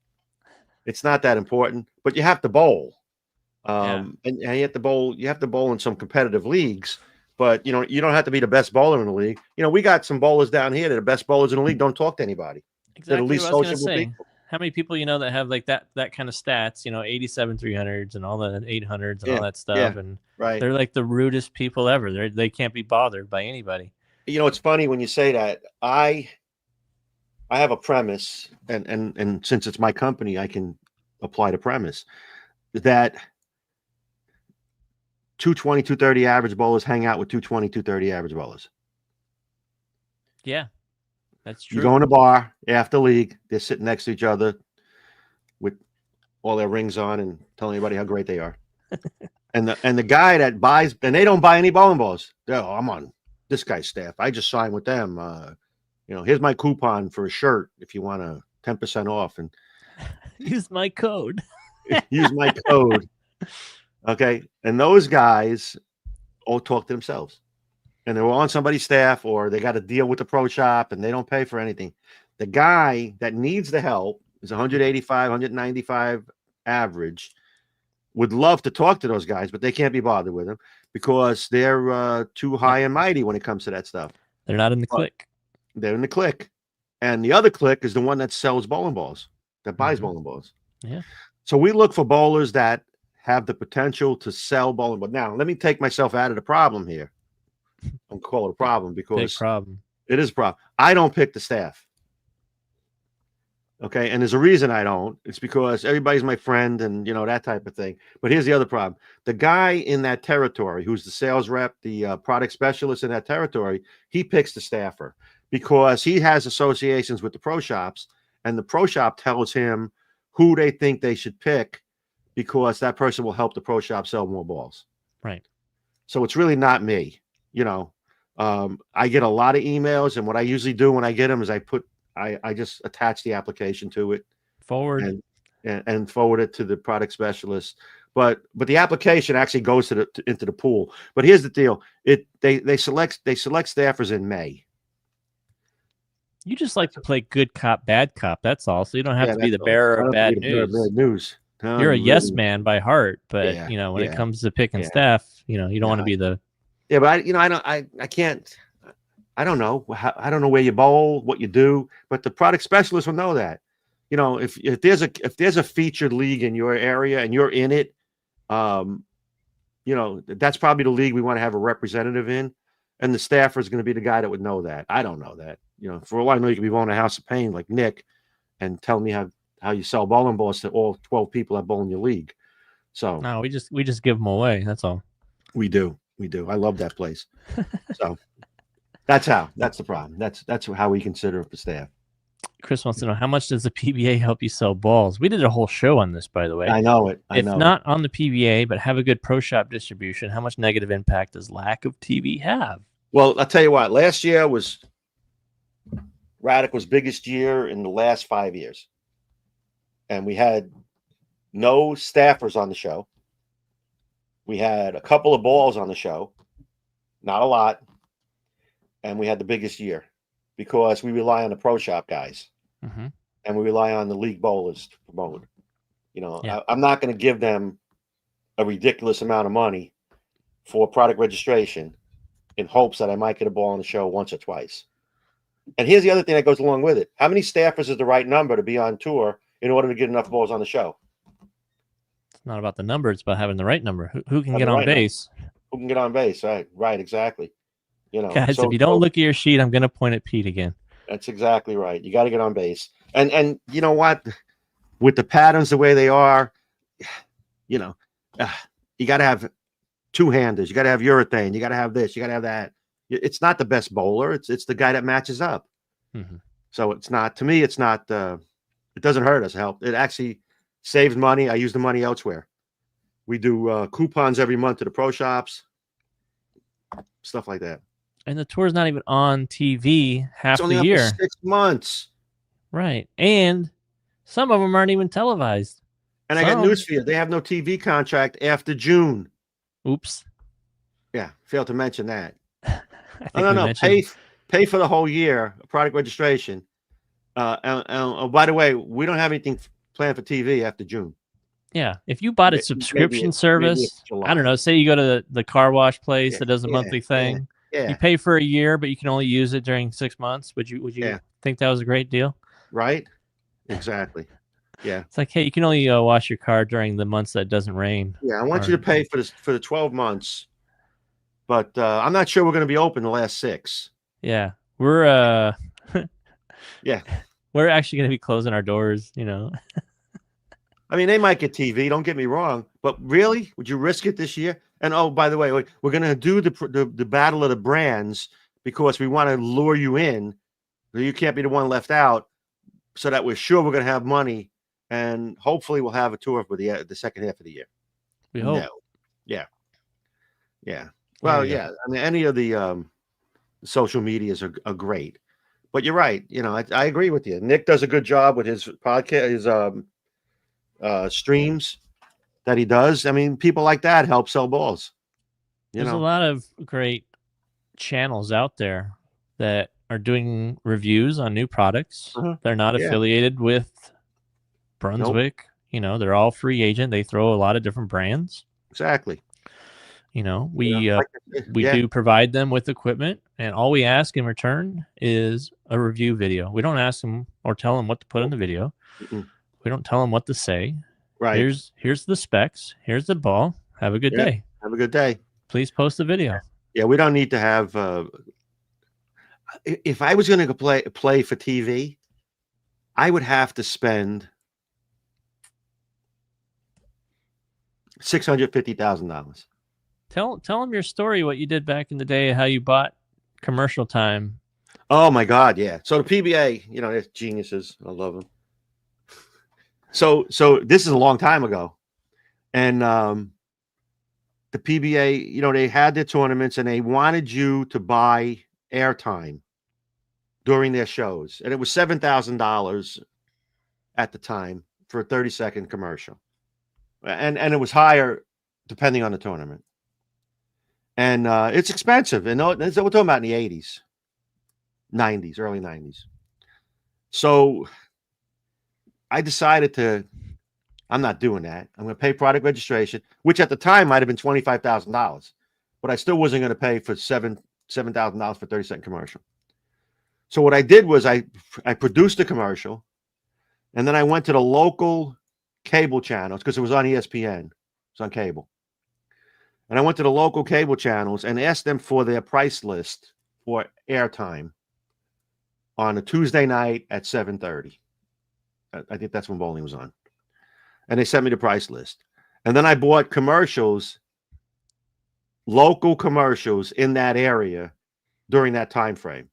It's not that important, but you have to bowl. And you have to bowl. You have to bowl in some competitive leagues. But, you know, you don't have to be the best bowler in the league. You know, we got some bowlers down here that are the best bowlers in the league. Don't talk to anybody. Exactly. They're the least sociable people. How many people you know that have like that kind of stats, you know, 87 300s and all the 800s and all that stuff. And they're like the rudest people ever. They can't be bothered by anybody. You know, it's funny when you say that. I have a premise, and since it's my company, I can apply the premise that 220, 230 average bowlers hang out with 220, 230 average bowlers. Yeah, that's true. You go in a bar after league, they're sitting next to each other with all their rings on and telling everybody how great they are. and the guy that buys, and they don't buy any bowling balls. Oh, I'm on this guy's staff. I just signed with them. Here's my coupon for a shirt if you want a 10% off. And use my code. use my code. Okay. And those guys all talk to themselves. And they're on somebody's staff, or they got to deal with the pro shop and they don't pay for anything. The guy that needs the help is 185, 195 average, would love to talk to those guys, but they can't be bothered with them because they're too high and mighty when it comes to that stuff. They're not in the clique. They're in the clique. And the other clique is the one that sells bowling balls, that buys bowling balls. Yeah. So we look for bowlers that have the potential to sell bowling balls. Now, let me take myself out of the problem here. I'm call it a problem because big problem. It is a problem. I don't pick the staff. Okay. And there's a reason I don't. It's because everybody's my friend and, that type of thing. But here's the other problem. The guy in that territory, who's the sales rep, the product specialist in that territory, he picks the staffer because he has associations with the pro shops, and the pro shop tells him who they think they should pick because that person will help the pro shop sell more balls. Right. So it's really not me. I get a lot of emails, and what I usually do when I get them is I just attach the application to it, forward and forward it to the product specialist. But the application actually goes into the pool. But here's the deal: they select staffers in May. You just like to play good cop, bad cop. That's all. So you don't have to be the bearer of bad news. You're a yes man by heart, but when it comes to picking staff, you don't want to be the. Yeah, but I can't. I don't know. I don't know where you bowl, what you do, but the product specialist will know that. If there's a featured league in your area and you're in it, that's probably the league we want to have a representative in, and the staffer is going to be the guy that would know that. I don't know that. For all I know, you could be bowling a House of Pain like Nick, and tell me how you sell bowling balls to all 12 people that bowl in your league. So no, we just give them away. That's all. We do. I love that place. So that's the problem. That's how we consider it for staff. Chris wants to know, how much does the PBA help you sell balls? We did a whole show on this, by the way. I know it. If not on the PBA, but have a good pro shop distribution, how much negative impact does lack of TV have? Well, I'll tell you what. Last year was Radical's biggest year in the last 5 years. And we had no staffers on the show. We had a couple of balls on the show, not a lot. And we had the biggest year because we rely on the pro shop guys, and we rely on the league bowlers to promote. I'm not going to give them a ridiculous amount of money for product registration in hopes that I might get a ball on the show once or twice. And here's the other thing that goes along with it. How many staffers is the right number to be on tour in order to get enough balls on the show? It's not about the number. It's about having the right number. Who can get on base? Who can get on base? Right, exactly. Guys, if you don't look at your sheet, I'm going to point at Pete again. That's exactly right. You got to get on base. And you know what? With the patterns the way they are, you got to have two-handers. You got to have urethane. You got to have this. You got to have that. It's not the best bowler. It's the guy that matches up. So it's not, to me, it's not, it doesn't hurt us. It actually saves money. I use the money elsewhere. We do coupons every month to the pro shops, stuff like that. And the tour's not even on TV half it's only the up year. For 6 months. Right. And some of them aren't even televised. And I got news for you. They have no TV contract after June. Oops. Yeah. Failed to mention that. No. Pay for the whole year, product registration. And by the way, we don't have anything planned for TV after June. Yeah. If you bought a subscription service, I don't know, say you go to the car wash place that does a monthly thing. Yeah. You pay for a year, but you can only use it during 6 months. Would you think that was a great deal? Right. Exactly. Yeah. It's like, hey, you can only wash your car during the months that it doesn't rain. Yeah. I want you to pay for the 12 months, but I'm not sure we're going to be open the last 6. Yeah. We're yeah. We're actually going to be closing our doors, I mean, they might get TV. Don't get me wrong, but really, would you risk it this year? And oh, by the way, we're going to do the battle of the brands because we want to lure you in. You can't be the one left out, so that we're sure we're going to have money, and hopefully we'll have a tour for the second half of the year. We hope. No. Yeah. Well, yeah. I mean, any of the social medias are great, but you're right. You know, I agree with you. Nick does a good job with his podcast, his streams that he does. I mean, people like that help sell balls. There's a lot of great channels out there that are doing reviews on new products. They're not affiliated with Brunswick. Nope. You know, they're all free agent. They throw a lot of different brands. Exactly. You know, we do provide them with equipment, and all we ask in return is a review video. We don't ask them or tell them what to put in the video. We don't tell them what to say. Right. Here's the specs. Here's the ball. Have a good day. Have a good day. Please post the video. Yeah, we don't need to have. If I was going to play for TV, I would have to spend $650,000. Tell them your story, what you did back in the day, how you bought commercial time. Oh my God, yeah. So the PBA, you know, they're geniuses. I love them. So this is a long time ago, and the PBA, you know, they had their tournaments and they wanted you to buy airtime during their shows, and it was $7,000 at the time for a 30-second commercial, and it was higher depending on the tournament. And it's expensive, and we're talking about in the 80s, 90s, early 90s. So I decided I'm not doing that. I'm going to pay product registration, which at the time might have been $25,000, but I still wasn't going to pay for $7,000 for 30-second commercial. So what I did was I produced a commercial, and then I went to the local cable channels because it was on ESPN. It was on cable. And I went to the local cable channels and asked them for their price list for airtime on a Tuesday night at 7:30. I think that's when bowling was on. And they sent me the price list. And then I bought commercials, local commercials in that area during that time frame.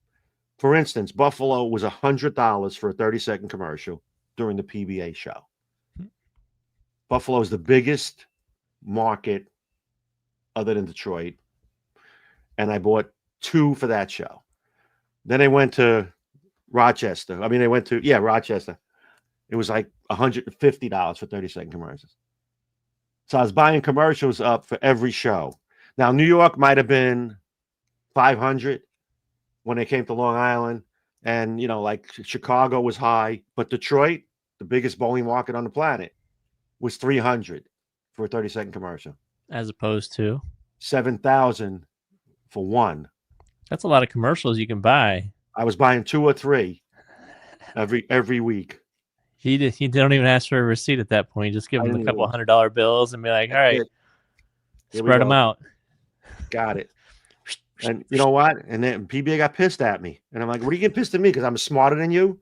For instance, Buffalo was $100 for a 30-second commercial during the PBA show. Buffalo is the biggest market other than Detroit. And I bought 2 for that show. Then they went to Rochester. Rochester. It was like $150 for 30-second commercials. So I was buying commercials up for every show. Now, New York might have been $500 when they came to Long Island. And, you know, like Chicago was high. But Detroit, the biggest bowling market on the planet, was $300 for a 30-second commercial. As opposed to $7,000 for one. That's a lot of commercials you can buy. I was buying 2 or 3 every week. He don't even ask for a receipt at that point. Just give him a couple $100 bills and be like, all right, spread them out. Got it. And you know what? And then PBA got pissed at me. And I'm like, what are you getting pissed at me? Because I'm smarter than you?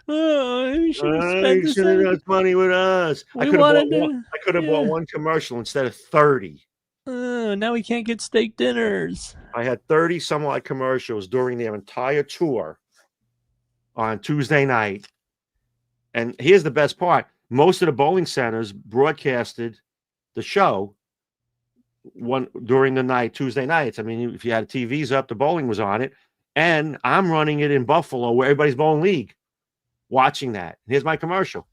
Oh, you should have got money with us. I could have bought one commercial instead of 30. Now we can't get steak dinners. I had 30 some odd commercials during their entire tour on Tuesday night. And here's the best part. Most of the bowling centers broadcasted the show during the night, Tuesday nights. I mean, if you had TVs up, the bowling was on it. And I'm running it in Buffalo where everybody's bowling league. Watching that. Here's my commercial.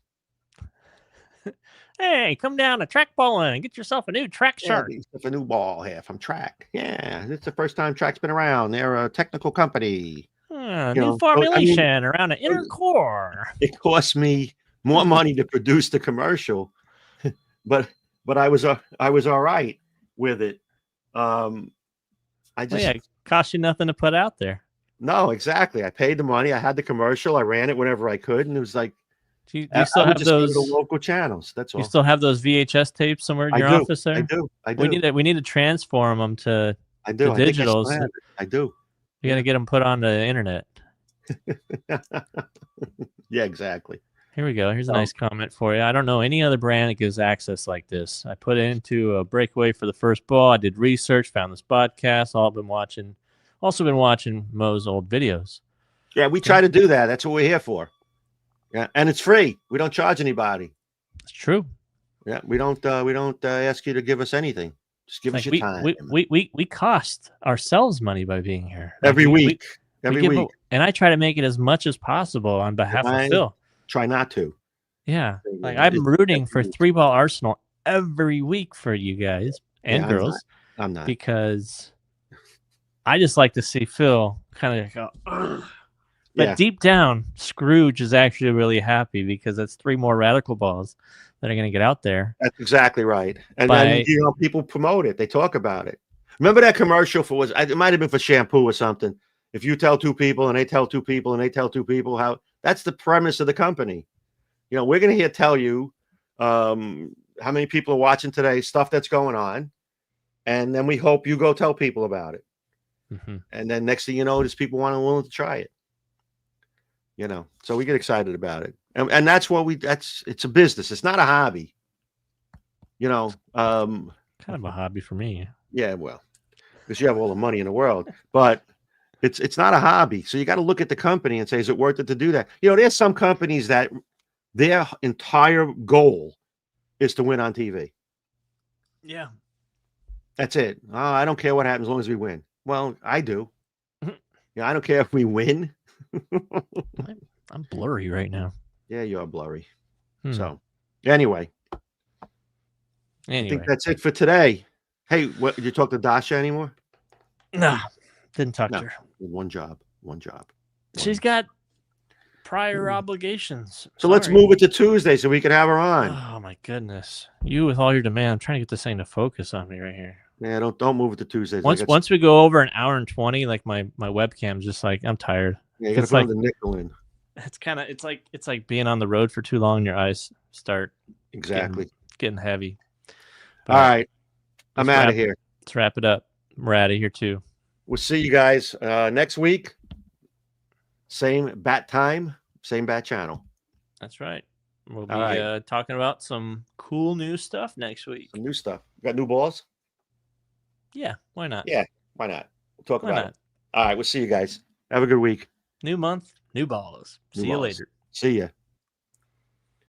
Hey, come down to Track Bowling and get yourself a new track shirt. A new ball here from Track. Yeah, it's the first time Track's been around. They're a technical company. New formulation around an inner core. It cost me more money to produce the commercial, but I was all right with it. It cost you nothing to put out there. No, exactly. I paid the money. I had the commercial. I ran it whenever I could, and it was like, you still have those the local channels. That's all. You still have those VHS tapes somewhere in your office there? I do. We need to transform them to digitals. I do. You got to get them put on the internet. Yeah, exactly. Here we go. Here's a nice comment for you. I don't know any other brand that gives access like this. I put it into a breakaway for the first ball. I did research, found this podcast. Also been watching Mo's old videos. Yeah, we try to do that. That's what we're here for. Yeah, and it's free. We don't charge anybody. It's true. Yeah, we don't ask you to give us anything. Just give us your time. We cost ourselves money by being here every week. And I try to make it as much as possible on behalf of Phil. Try not to. Yeah, like I'm rooting for 3-Ball Arsenal every week for you guys and girls. I'm not because I just like to see Phil kind of go. Ugh. But deep down, Scrooge is actually really happy because that's 3 more radical balls that are going to get out there. That's exactly right. And then people promote it. They talk about it. Remember that commercial it might have been for shampoo or something. If you tell 2 people and they tell 2 people and they tell 2 people, how that's the premise of the company. You know, we're going to tell you how many people are watching today, stuff that's going on. And then we hope you go tell people about it. Mm-hmm. And then next thing you know, there's people willing to try it. You know, so we get excited about it. And that's what it's a business. It's not a hobby. You know, kind of a hobby for me. Yeah, well, because you have all the money in the world, but it's not a hobby. So you got to look at the company and say, is it worth it to do that? You know, there's some companies that their entire goal is to win on TV. Yeah. That's it. Oh, I don't care what happens as long as we win. Well, I do. I don't care if we win. I'm blurry right now. Yeah, you're blurry. So anyway, I think that's it for today. Hey, did you talk to Dasha anymore? No, didn't talk to her. One job. She's got prior obligations. So let's move it to Tuesday so we can have her on. Oh my goodness. You with all your demand. I'm trying to get this thing to focus on me right here. Yeah, don't move it to Tuesdays. Once we go over an hour and 20, like my webcam's just like, I'm tired. Yeah, you gotta put the nickel in. It's like being on the road for too long and your eyes start getting heavy. But all right. I'm out of here. Let's wrap it up. We're out of here too. We'll see you guys next week. Same bat time, same bat channel. That's right. We'll be talking about some cool new stuff next week. Some new stuff. Got new balls? Yeah, why not? Yeah, why not? We'll talk about it. All right, we'll see you guys. Have a good week. New month, new balls. See you later. See ya.